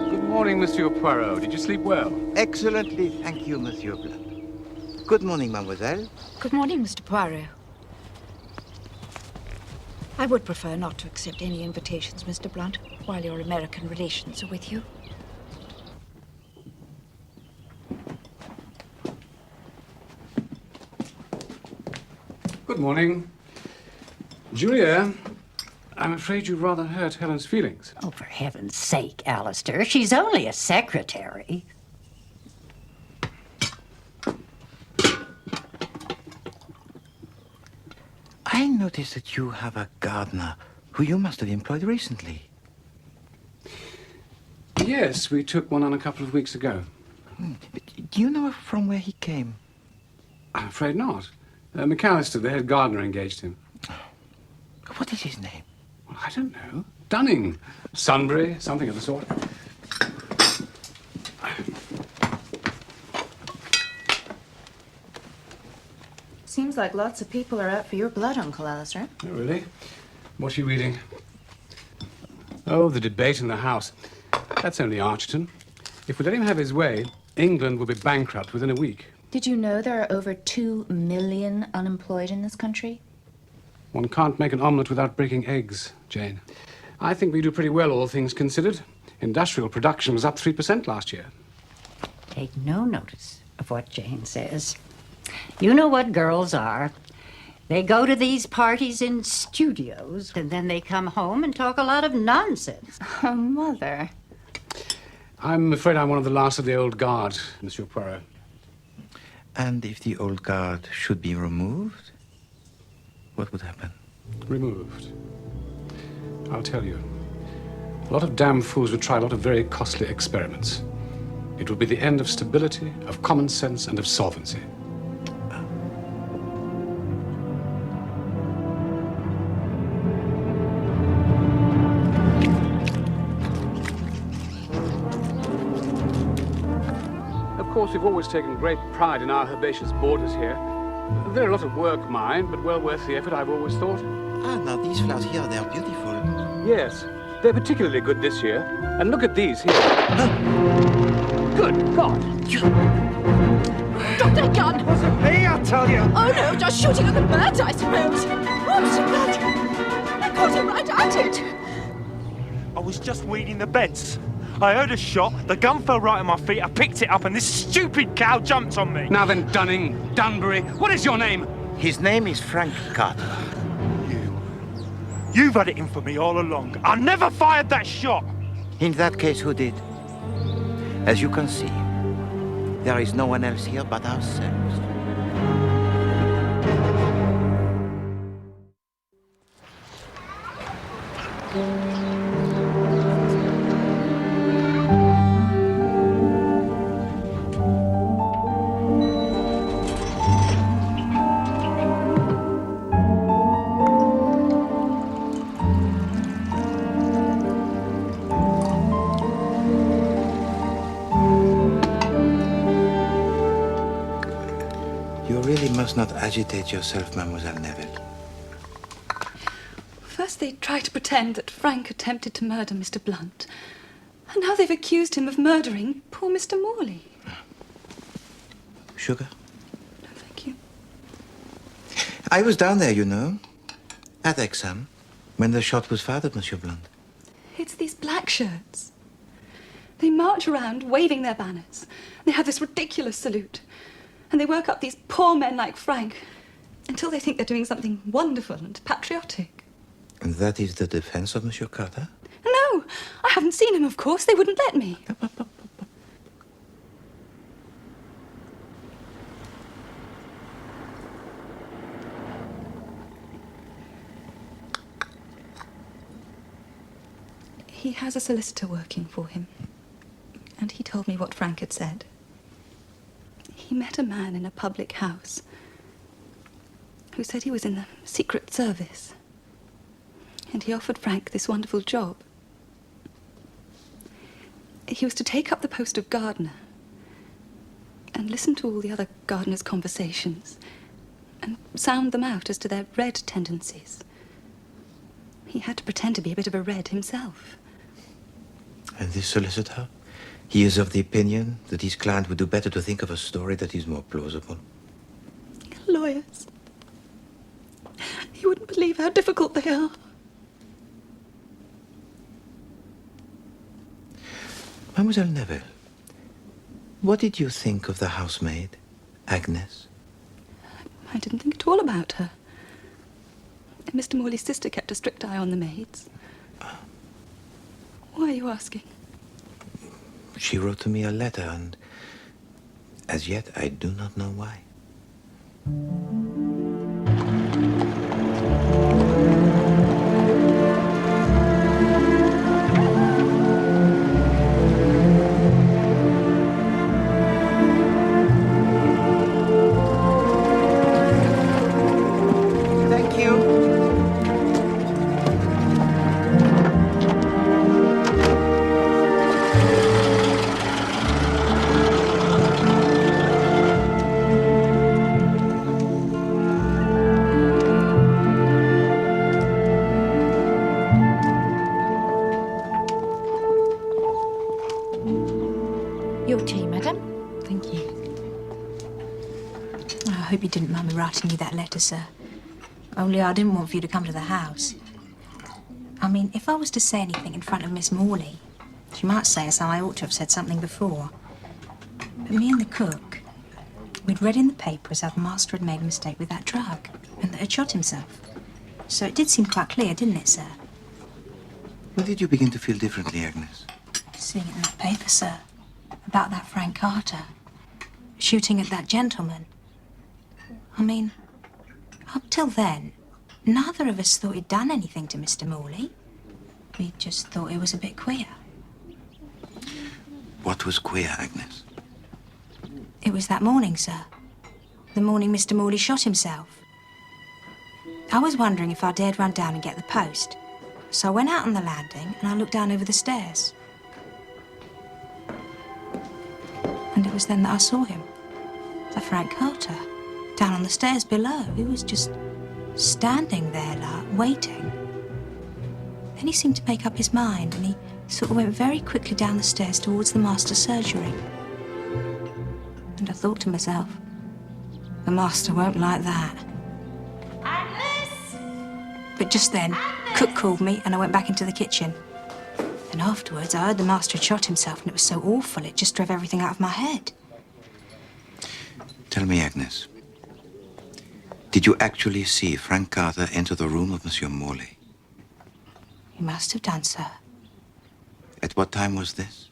Good morning, Monsieur Poirot. Did you sleep well? Excellently, thank you, Monsieur Blunt. Good morning, mademoiselle. Good morning, Mr. Poirot. I would prefer not to accept any invitations, Mr. Blunt, while your American relations are with you. Good morning. Julia, I'm afraid you rather hurt Helen's feelings. Oh, for heaven's sake, Alistair. She's only a secretary. I noticed that you have a gardener who you must have employed recently. Yes, we took one on a couple of weeks ago. But do you know from where he came? I'm afraid not. McAllister, the head gardener, engaged him. What is his name? Well, I don't know. Dunning. Sunbury, something of the sort. Seems like lots of people are out for your blood, Uncle Alistair. Oh, really? What are you reading? Oh, the debate in the House. That's only Archerton. If we let him have his way, England will be bankrupt within a week. Did you know there are over 2 million unemployed in this country? One can't make an omelette without breaking eggs, Jane. I think we do pretty well, all things considered. Industrial production was up 3% last year. Take no notice of what Jane says. You know what girls are. They go to these parties in studios, and then they come home and talk a lot of nonsense. Oh, Mother. I'm afraid I'm one of the last of the old guard, Monsieur Poirot. And if the old guard should be removed, what would happen? Removed. I'll tell you. A lot of damn fools would try a lot of very costly experiments. It would be the end of stability, of common sense, and of solvency. Of course, we've always taken great pride in our herbaceous borders here. They're a lot of work, mind, but well worth the effort, I've always thought. Ah, now these flowers here, they're beautiful. Yes, they're particularly good this year. And look at these here. Good God! Drop that gun! Wasn't me, I tell you! Oh, no, just shooting at the birds, I suppose. Oh, Mr. Blunt! I caught him right at it. I was just weeding the beds. I heard a shot, the gun fell right at my feet, I picked it up and this stupid cow jumped on me. Now then, Dunning, Dunbury, what is your name? His name is Frank Carter. You've had it in for me all along. I never fired that shot. In that case, who did? As you can see, there is no one else here but ourselves. You really must not agitate yourself, Mademoiselle Neville. First they tried to pretend that Frank attempted to murder Mr. Blunt. And now they've accused him of murdering poor Mr. Morley. Sugar? No, thank you. I was down there, you know, at Exham, when the shot was fired, Monsieur Blunt. It's these black shirts. They march around waving their banners. They have this ridiculous salute. And they work up these poor men like Frank until they think they're doing something wonderful and patriotic. And that is the defense of Monsieur Carter? No, I haven't seen him, of course. They wouldn't let me. He has a solicitor working for him. And he told me what Frank had said. He met a man in a public house who said he was in the Secret Service. And he offered Frank this wonderful job. He was to take up the post of gardener and listen to all the other gardeners' conversations and sound them out as to their red tendencies. He had to pretend to be a bit of a red himself. And this solicitor? He is of the opinion that his client would do better to think of a story that is more plausible. Lawyers. You wouldn't believe how difficult they are. Mademoiselle Neville, what did you think of the housemaid, Agnes? I didn't think at all about her. Mr. Morley's sister kept a strict eye on the maids. Why are you asking? She wrote to me a letter, and as yet I do not know why. Thank you. Your tea, madam. Thank you. I hope you didn't mind me writing you that letter, sir. Only I didn't want for you to come to the house. I mean, if I was to say anything in front of Miss Morley, she might say as how I ought to have said something before. But me and the cook, we'd read in the papers how the master had made a mistake with that drug and that had shot himself. So it did seem quite clear, didn't it, sir? When did you begin to feel differently, Agnes? Seeing it in that paper, sir, about that Frank Carter shooting at that gentleman. I mean, up till then, neither of us thought he'd done anything to Mr. Morley. We just thought it was a bit queer. What was queer, Agnes? It was that morning, sir. The morning Mr. Morley shot himself. I was wondering if I dared run down and get the post. So I went out on the landing and I looked down over the stairs. And it was then that I saw him. The Frank Carter. Down on the stairs below. He was just standing there, like, waiting. Then he seemed to make up his mind and he sort of went very quickly down the stairs towards the master's surgery. And I thought to myself, the master won't like that. But just then, cook called me and I went back into the kitchen. And afterwards, I heard the master had shot himself and it was so awful, it just drove everything out of my head. Tell me, Agnes, did you actually see Frank Carter enter the room of Monsieur Morley? He must have done, sir. At what time was this?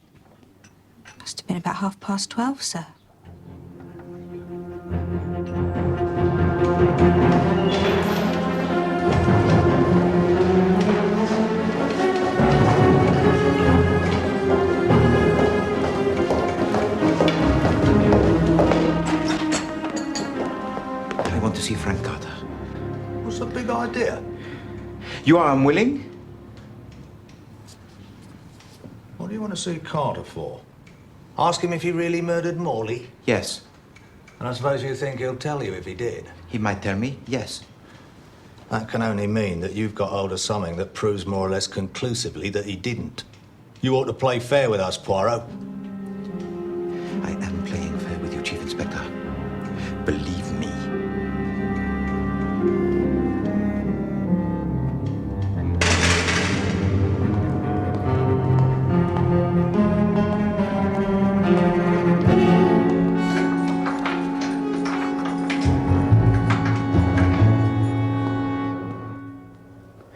Must have been about 12:30, sir. I want to see Frank Carter. What's the big idea? You are unwilling? What do you want to see Carter for? Ask him if he really murdered Morley? Yes. And I suppose you think he'll tell you if he did? He might tell me, yes. That can only mean that you've got hold of something that proves more or less conclusively that he didn't. You ought to play fair with us, Poirot. I am playing fair with you, Chief Inspector. Believe me.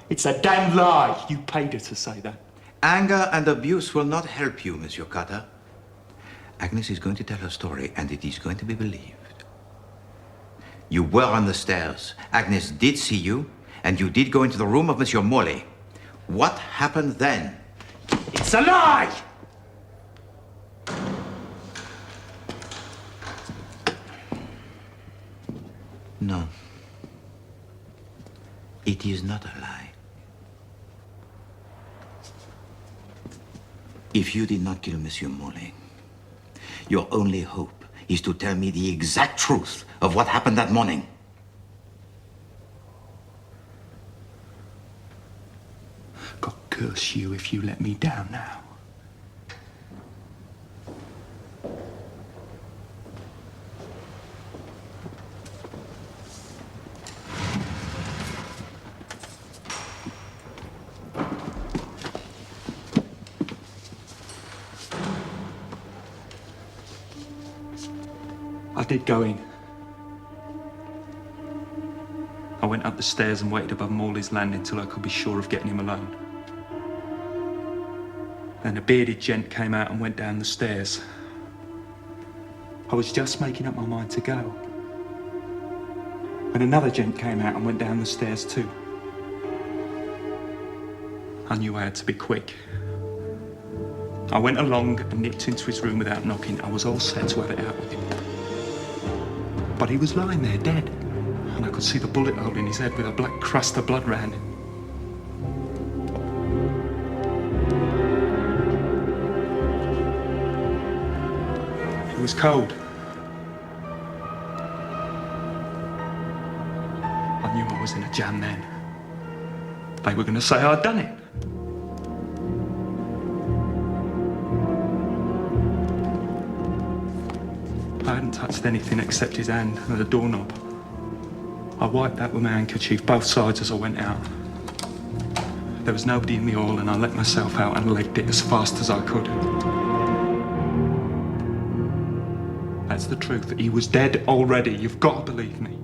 It's a damn lie. You paid her to say that. Anger and abuse will not help you, Monsieur Carter. Agnes is going to tell her story, and it is going to be believed. You were on the stairs. Agnes did see you, and you did go into the room of Monsieur Morley. What happened then? It's a lie! No. It is not a lie. If you did not kill Monsieur Morley, your only hope is to tell me the exact truth of what happened that morning. God curse you if you let me down now. I did go in. I went up the stairs and waited above Morley's landing till I could be sure of getting him alone. Then a bearded gent came out and went down the stairs. I was just making up my mind to go when another gent came out and went down the stairs too. I knew I had to be quick. I went along and nipped into his room without knocking. I was all set to have it out with him. But he was lying there dead, and I could see the bullet hole in his head with a black crust of blood round it. It was cold. I knew I was in a jam then. They were going to say I'd done it. I hadn't touched anything except his hand and the doorknob. I wiped that with my handkerchief both sides as I went out. There was nobody in the hall, and I let myself out and legged it as fast as I could. That's the truth. He was dead already. You've got to believe me.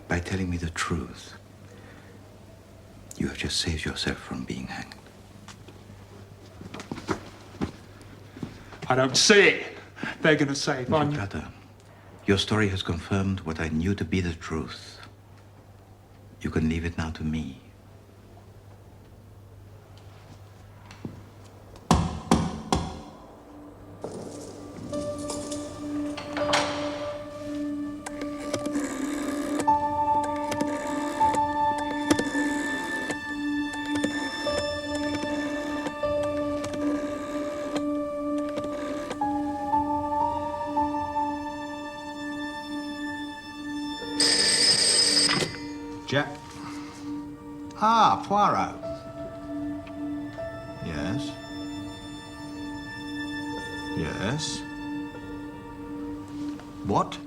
By telling me the truth, you have just saved yourself from being hanged. I don't see it. They're going to say if I knew... Carter, your story has confirmed what I knew to be the truth. You can leave it now to me. Jack? Ah, Poirot. Yes. Yes. What?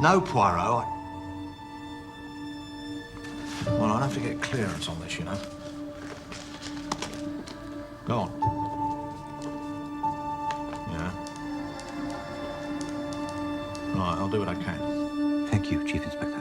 No, Poirot. Well, I'll have to get clearance on this, you know. Go on. Yeah. Right, I'll do what I can. Thank you, Chief Inspector.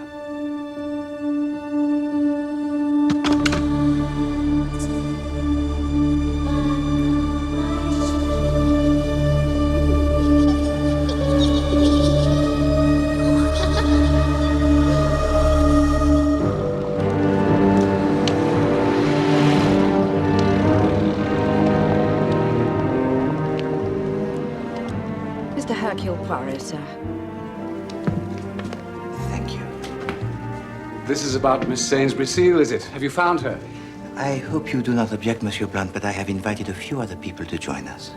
Mr. Hercule Poirot, sir. Thank you. This is about Miss Sainsbury Seal, is it? Have you found her? I hope you do not object, Monsieur Blunt, but I have invited a few other people to join us.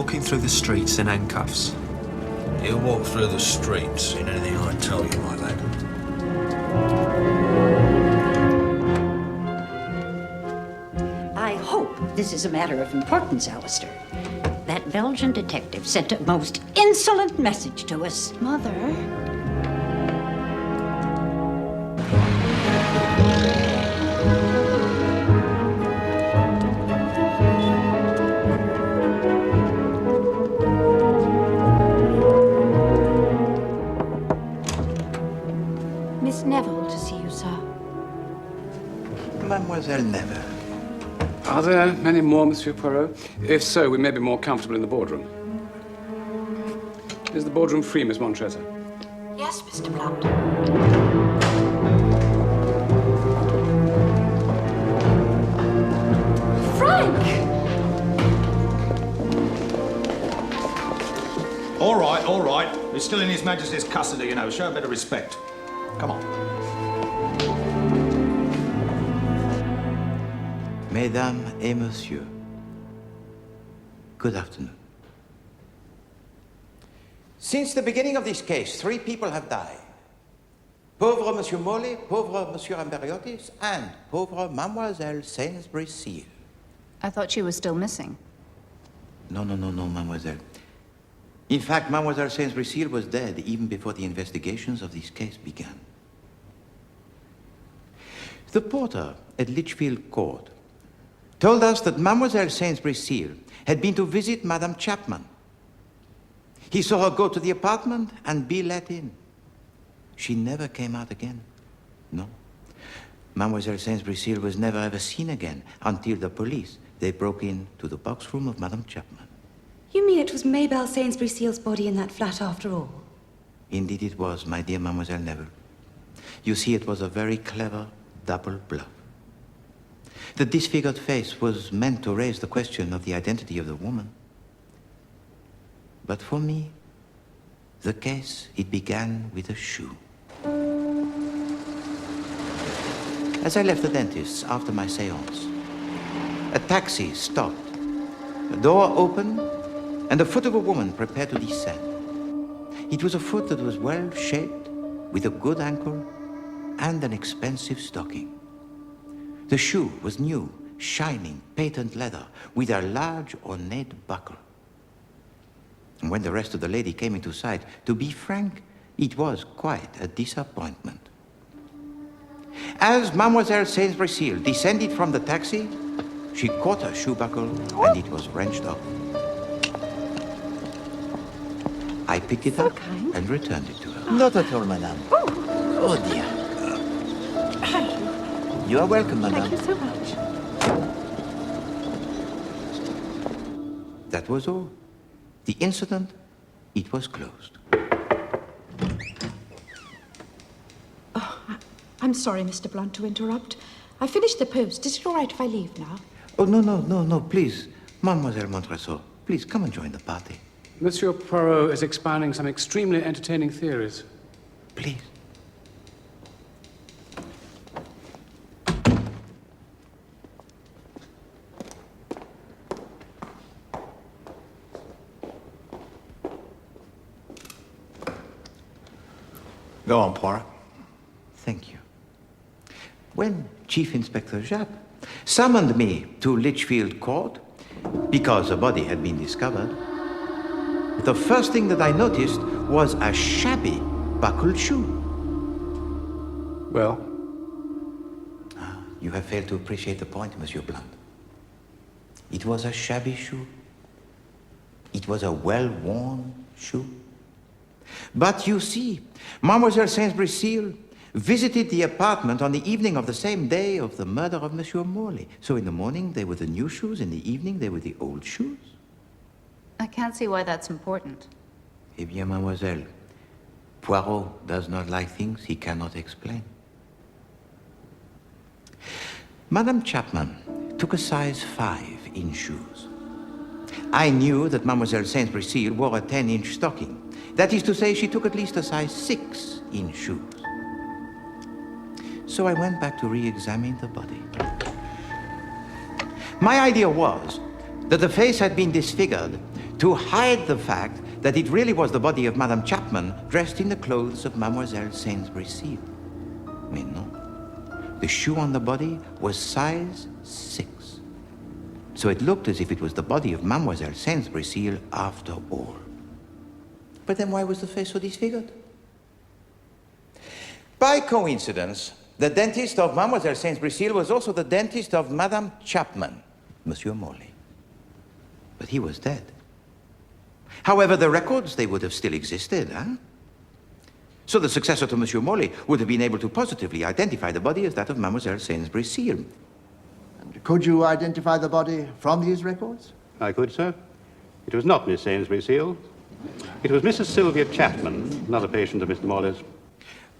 walking through the streets in handcuffs. You walk through the streets in anything I tell you, my lad. I hope this is a matter of importance, Alistair. That Belgian detective sent a most insolent message to us. Mother? Miss Neville to see you, sir. Mademoiselle Neville. Are there many more, Monsieur Poirot? If so, we may be more comfortable in the boardroom. Is the boardroom free, Miss Montressor? Yes, Mr. Blunt. Frank! All right. He's still in His Majesty's custody, you know. Show a bit of respect. Come on. Mesdames et Messieurs, good afternoon. Since the beginning of this case, 3 people have died. Pauvre Monsieur Morley, pauvre Monsieur Amberiotis, and pauvre Mademoiselle Sainsbury-Seal. I thought she was still missing. No, Mademoiselle. In fact, Mademoiselle Sainsbury-Seal was dead even before the investigations of this case began. The porter at Litchfield Court told us that Mademoiselle Sainsbury-Seal had been to visit Madame Chapman. He saw her go to the apartment and be let in. She never came out again. No. Mademoiselle Sainsbury-Seal was never ever seen again until the police, they broke in to the box room of Madame Chapman. You mean it was Maybelle Sainsbury-Seal's body in that flat after all? Indeed it was, my dear Mademoiselle Neville. You see, it was a very clever double bluff. The disfigured face was meant to raise the question of the identity of the woman. But for me, the case, it began with a shoe. As I left the dentist's after my séance, a taxi stopped. A door opened, and the foot of a woman prepared to descend. It was a foot that was well shaped, with a good ankle, and an expensive stocking. The shoe was new, shining, patent leather, with a large ornate buckle. And when the rest of the lady came into sight, to be frank, it was quite a disappointment. As Mademoiselle Sainsbury-Seal descended from the taxi, she caught her shoe buckle and it was wrenched off. I picked it up and returned it to her. Not at all, madame. Oh, dear. Thank you. You are welcome, madame. Thank you so much. That was all. The incident, it was closed. I'm sorry, Mr. Blunt, to interrupt. I finished the post. Is it all right if I leave now? Oh, no, please. Mademoiselle Montresor, please come and join the party. Monsieur Poirot is expounding some extremely entertaining theories. Please. Go on, Poirot. Thank you. When Chief Inspector Japp summoned me to Litchfield Court, because a body had been discovered, the first thing that I noticed was a shabby buckled shoe. Well? You have failed to appreciate the point, Monsieur Blunt. It was a shabby shoe. It was a well-worn shoe. But you see, Mademoiselle Sainsbury-Seal visited the apartment on the evening of the same day of the murder of Monsieur Morley. So in the morning, they were the new shoes. In the evening, they were the old shoes. I can't see why that's important. Eh bien, mademoiselle, Poirot does not like things he cannot explain. Madame Chapman took a size 5 in shoes. I knew that Mademoiselle Sainsbury-Seal wore a 10-inch stocking. That is to say, she took at least a size 6 in shoes. So I went back to re-examine the body. My idea was that the face had been disfigured to hide the fact that it really was the body of Madame Chapman dressed in the clothes of Mademoiselle Sainsbury-Seal. Mais non. The shoe on the body was size 6. So it looked as if it was the body of Mademoiselle Sainsbury-Seal after all. But then why was the face so disfigured? By coincidence, the dentist of Mademoiselle Sainsbury-Seal was also the dentist of Madame Chapman, Monsieur Morley. But he was dead. However, the records, they would have still existed, huh? So the successor to Monsieur Morley would have been able to positively identify the body as that of Mademoiselle Sainsbury-Seal. And could you identify the body from these records? I could, sir. It was not Miss Sainsbury-Seal. It was Mrs. Sylvia Chapman, another patient of Mr. Morley's.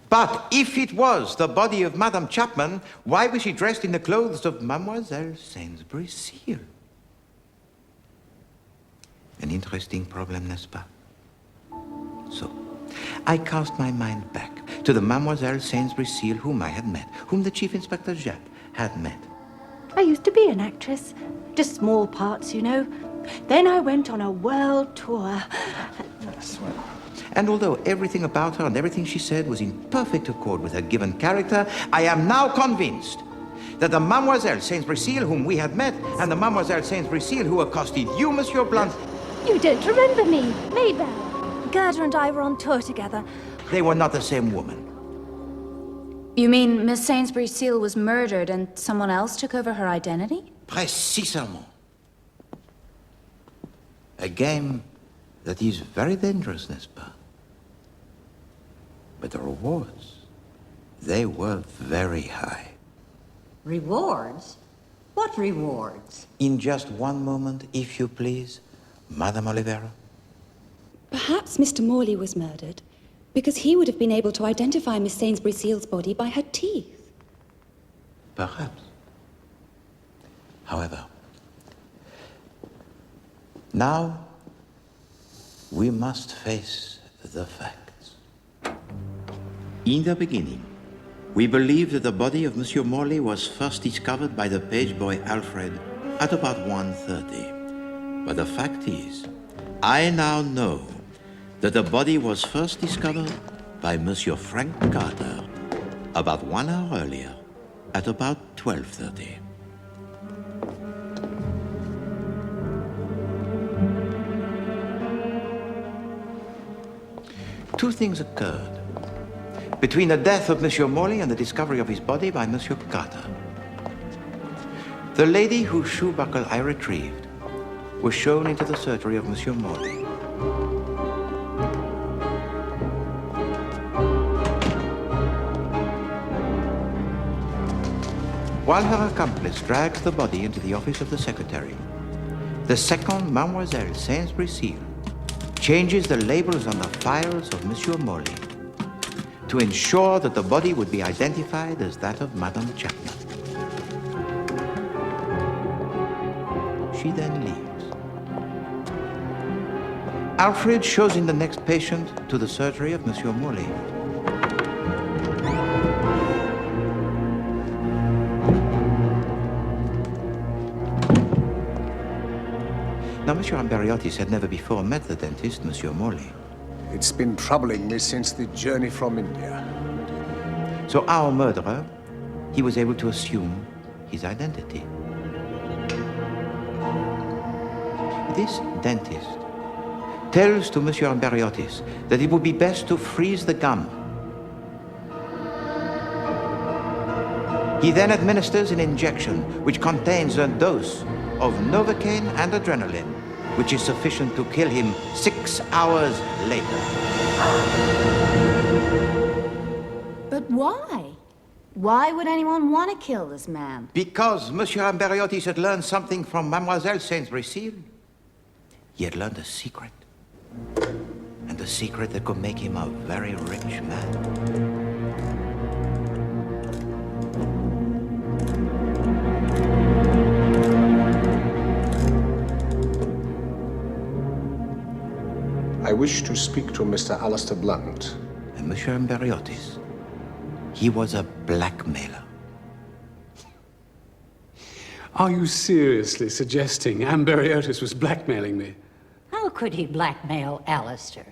But if it was the body of Madame Chapman, why was she dressed in the clothes of Mademoiselle Sainsbury-Seal? An interesting problem, n'est-ce pas? So, I cast my mind back to the Mademoiselle Sainsbury-Seal whom I had met, whom the Chief Inspector Japp had met. I used to be an actress. Just small parts, you know. Then I went on a world tour. And although everything about her and everything she said was in perfect accord with her given character, I am now convinced that the Mademoiselle Sainsbury-Seal whom we had met and the Mademoiselle Sainsbury-Seal who accosted you, Monsieur Blunt, You don't remember me, Maybelle. Gerda and I were on tour together. they were not the same woman. You mean Miss Sainsbury-Seal was murdered and someone else took over her identity? Précisément. A game that is very dangerous, n'est-ce pas? But the rewards, they were very high. Rewards? What rewards? In just one moment, if you please, Madame Olivera. Perhaps Mr. Morley was murdered because he would have been able to identify Miss Sainsbury-Seal's body by her teeth. Perhaps. However, now we must face the facts. In the beginning, we believed that the body of Monsieur Morley was first discovered by the page boy Alfred at about 1:30. But the fact is, I now know that the body was first discovered by Monsieur Frank Carter about 1 hour earlier at about 12:30. Two things occurred between the death of Monsieur Morley and the discovery of his body by Monsieur Carter. The lady whose shoe buckle I retrieved was shown into the surgery of Monsieur Morley. While her accomplice drags the body into the office of the secretary, the second Mademoiselle Sainsbury-Seal changes the labels on the files of Monsieur Morley to ensure that the body would be identified as that of Madame Chapman. She then leaves. Alfred shows in the next patient to the surgery of Monsieur Morley. Now, Monsieur Amberiotis had never before met the dentist, Monsieur Morley. It's been troubling me since the journey from India. So our murderer, he was able to assume his identity. This dentist tells to Monsieur Amberiotis that it would be best to freeze the gum. He then administers an injection which contains a dose of Novocaine and adrenaline, which is sufficient to kill him 6 hours later. But why? Why would anyone want to kill this man? Because Monsieur Amberiotis had learned something from Mademoiselle Sainsbury-Seal. He had learned a secret. And a secret that could make him a very rich man. I wish to speak to Mr. Alistair Blunt. And Monsieur Amberiotis, he was a blackmailer. Are you seriously suggesting Amberiotis was blackmailing me? How How could he blackmail Alistair?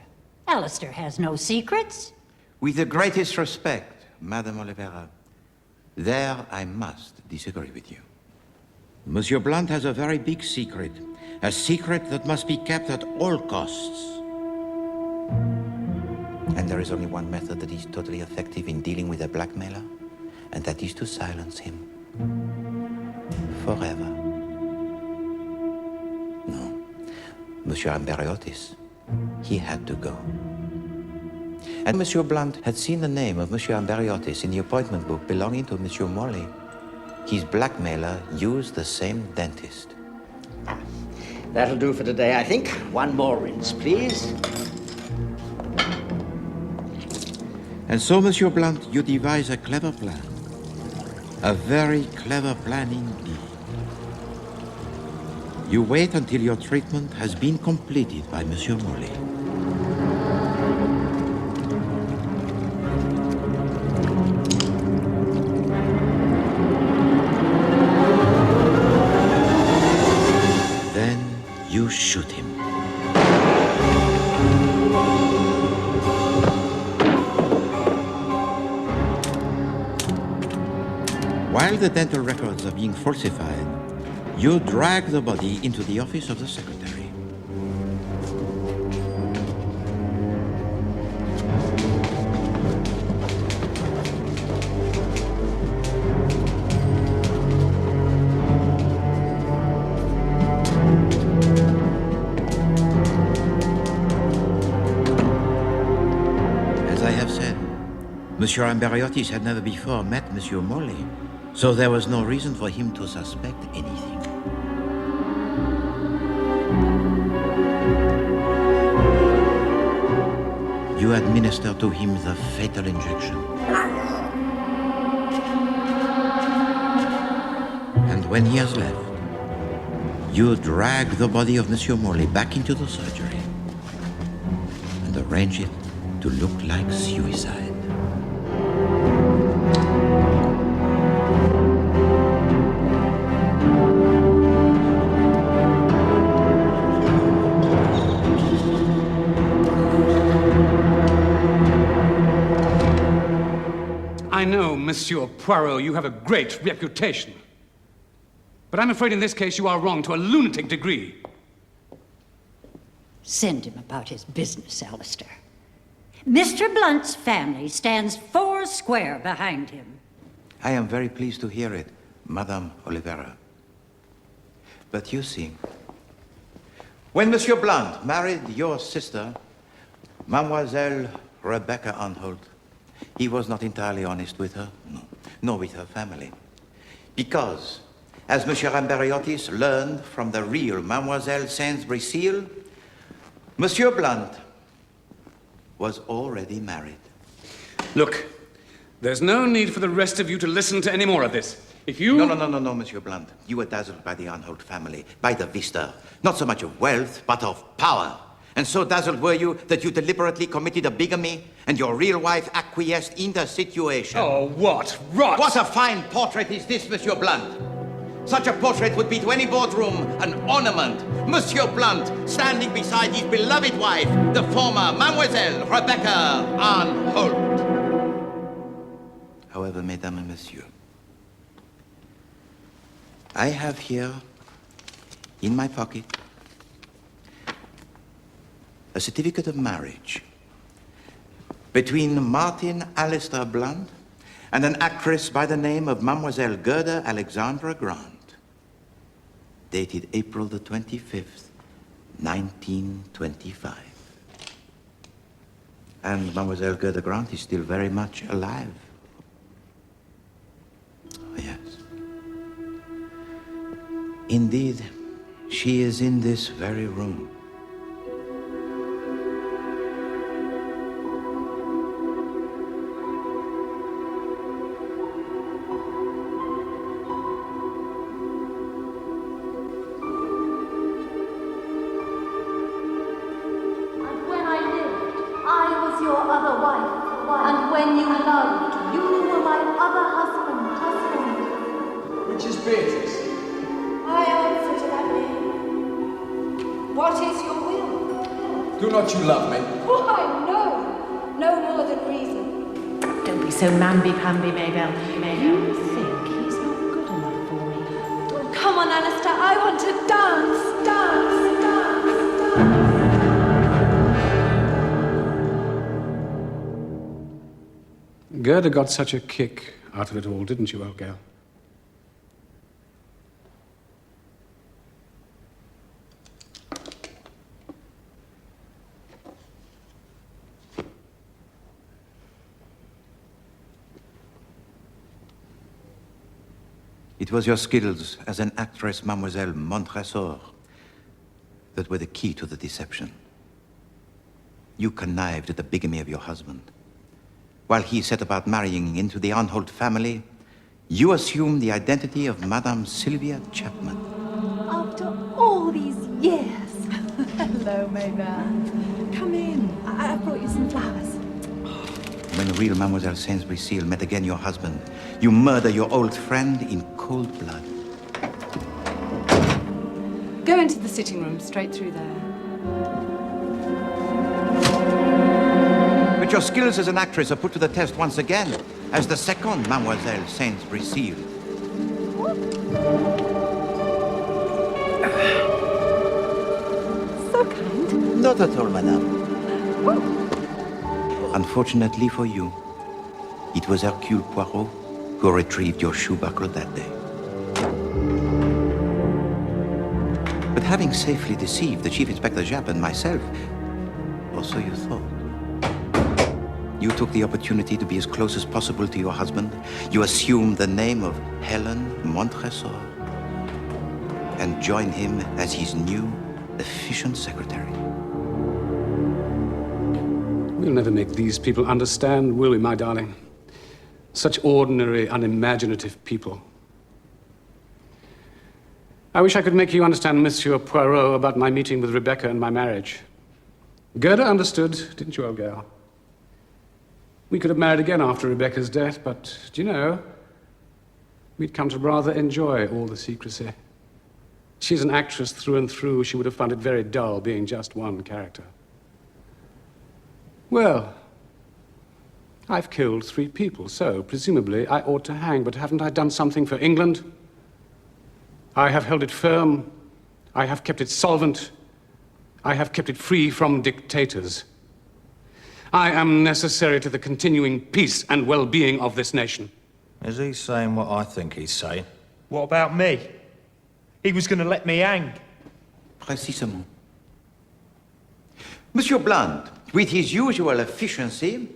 Alistair has no secrets. With the greatest respect, Madame Oliveira, there I must disagree with you. Monsieur Blunt has a very big secret, a secret that must be kept at all costs. And there is only one method that is totally effective in dealing with a blackmailer, and that is to silence him. Forever. No. Monsieur Amberiotis, he had to go. And Monsieur Blunt had seen the name of Monsieur Amberiotis in the appointment book belonging to Monsieur Morley. His blackmailer used the same dentist. That'll do for today, I think. One more rinse, please. And so, Monsieur Blunt, you devise a clever plan. A very clever plan indeed. You wait until your treatment has been completed by Monsieur Morley. Then you shoot him. While the dental records are being falsified, you drag the body into the office of the secretary. As I have said, Monsieur Amberiotis had never before met Monsieur Morley, so there was no reason for him to suspect anything. You administer to him the fatal injection. And when he has left, you drag the body of Monsieur Morley back into the surgery and arrange it to look like suicide. I know, Monsieur Poirot, you have a great reputation. But I'm afraid in this case you are wrong to a lunatic degree. Send him about his business, Alistair. Mr. Blunt's family stands 4 square behind him. I am very pleased to hear it, Madame Oliveira. But you see, when Monsieur Blunt married your sister, Mademoiselle Rebecca Anholt, he was not entirely honest with her, no, nor with her family. Because, as Monsieur Amberiotis learned from the real Mademoiselle Sainsbury-Seal, Monsieur Blunt was already married. Look, there's no need for the rest of you to listen to any more of this. If you... No, Monsieur Blunt. You were dazzled by the Anholt family, by the vista. Not so much of wealth, but of power. And so dazzled were you that you deliberately committed a bigamy, and your real wife acquiesced in the situation. Oh, what rot! What a fine portrait is this, Monsieur Blunt! Such a portrait would be to any boardroom an ornament. Monsieur Blunt, standing beside his beloved wife, the former Mademoiselle Rebecca Anholt. However, Mesdames and Messieurs, I have here, in my pocket, a certificate of marriage between Martin Alistair Blunt and an actress by the name of Mademoiselle Gerda Alexandra Grant, dated April the 25th, 1925. And Mademoiselle Gerda Grant is still very much alive. Oh, yes. Indeed, she is in this very room. What is Do not you love me? Why, no. No more than reason. Don't be so namby-pamby, Mabel. You think he's not good enough for me? Oh, come on, Alistair. I want to dance, dance, dance, dance. Gerda got such a kick out of it all, didn't you, old girl? It was your skills as an actress, Mademoiselle Montresor, that were the key to the deception. You connived at the bigamy of your husband. While he set about marrying into the Arnholt family, you assumed the identity of Madame Sylvia Chapman. After all these years. Hello, Mabel. Come in. I've brought you some flowers. When the real Mademoiselle Sainsbury-Seal met again your husband, you murder your old friend in cold blood. Go into the sitting room, straight through there. But your skills as an actress are put to the test once again as the second Mademoiselle Sainsbury-Seal. So kind. Not at all, madame. Unfortunately for you, it was Hercule Poirot who retrieved your shoe buckle that day. But having safely deceived the Chief Inspector Japp and myself, or so you thought, you took the opportunity to be as close as possible to your husband. You assumed the name of Helen Montresor and joined him as his new, efficient secretary. We'll never make these people understand, will we, my darling? Such ordinary, unimaginative people. I wish I could make you understand, Monsieur Poirot, about my meeting with Rebecca and my marriage. Gerda understood, didn't you, old girl? We could have married again after Rebecca's death, but, do you know, we'd come to rather enjoy all the secrecy. She's an actress through and through. She would have found it very dull being just one character. Well, I've killed 3 people, so presumably I ought to hang, but haven't I done something for England? I have held it firm. I have kept it solvent. I have kept it free from dictators. I am necessary to the continuing peace and well-being of this nation. Is he saying what I think he's saying? What about me? He was going to let me hang. Précisément. Monsieur Blunt, with his usual efficiency,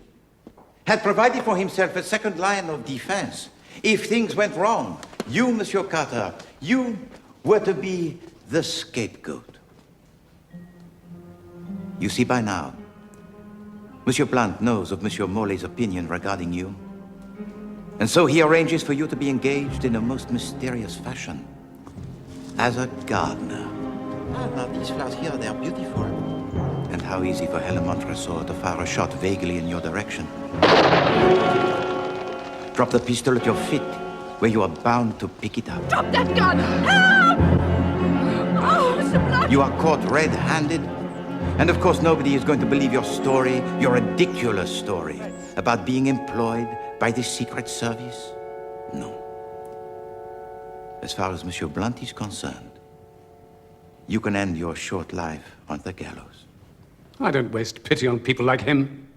had provided for himself a second line of defense. If things went wrong, you, Monsieur Carter, you were to be the scapegoat. You see by now, Monsieur Blunt knows of Monsieur Morley's opinion regarding you. And so he arranges for you to be engaged in a most mysterious fashion. As a gardener. Ah, now these flowers here, they're beautiful. And how easy for Helen Montresor to fire a shot vaguely in your direction. Drop the pistol at your feet, where you are bound to pick it up. Drop that gun! Help! Oh, Mr. Blunt! You are caught red-handed. And of course, nobody is going to believe your story, your ridiculous story, about being employed by the Secret Service. No. As far as Monsieur Blunt is concerned, you can end your short life on the gallows. I don't waste pity on people like him.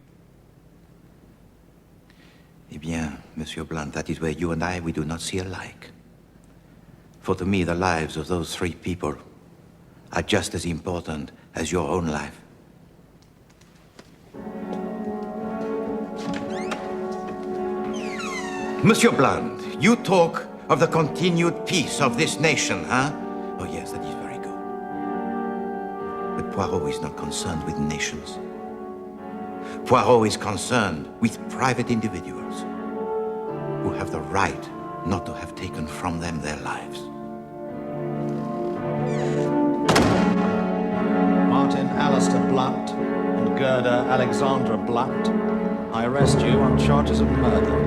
Eh bien, Monsieur Blunt, that is where you and I, we do not see alike. For to me, the lives of those 3 people are just as important as your own life. Monsieur Blunt, you talk of the continued peace of this nation, huh? Oh, yes, that is very good. But Poirot is not concerned with nations. Poirot is concerned with private individuals who have the right not to have taken from them their lives. Martin Alistair Blunt and Gerda Alexandra Blunt, I arrest you on charges of murder.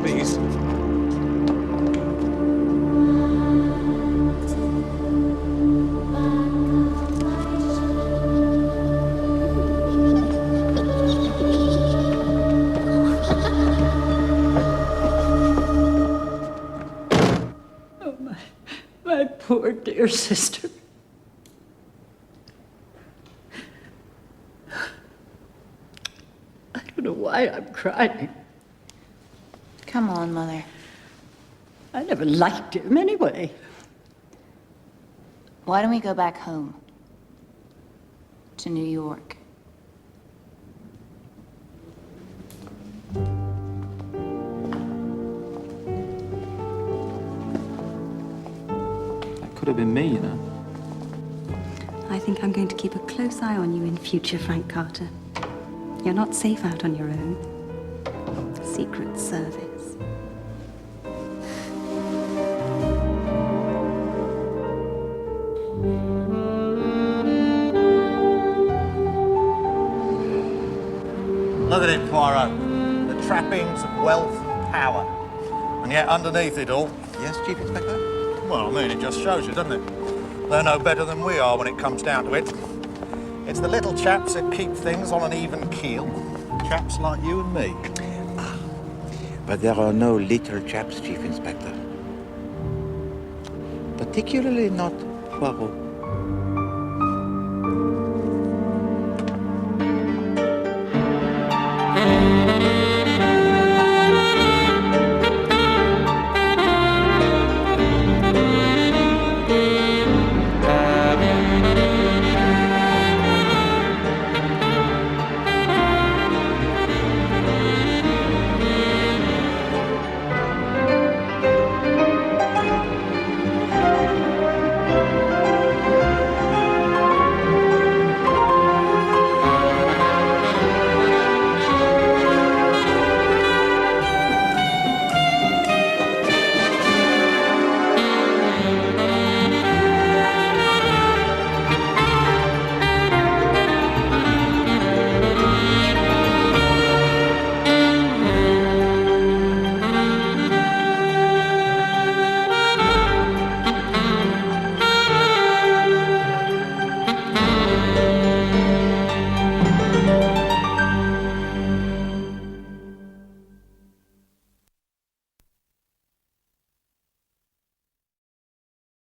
Please. poor dear sister. I don't know why I'm crying. Come on, Mother. I never liked him anyway. Why don't we go back home? To New York. That could have been me, you know. I think I'm going to keep a close eye on you in future, Frank Carter. You're not safe out on your own. Secret Service. Look at it, Poirot. The trappings of wealth and power. And yet underneath it all... Yes, Chief Inspector? Well, I mean, it just shows you, doesn't it? They're no better than we are when it comes down to it. It's the little chaps that keep things on an even keel. Chaps like you and me. But there are no little chaps, Chief Inspector. Particularly not Poirot.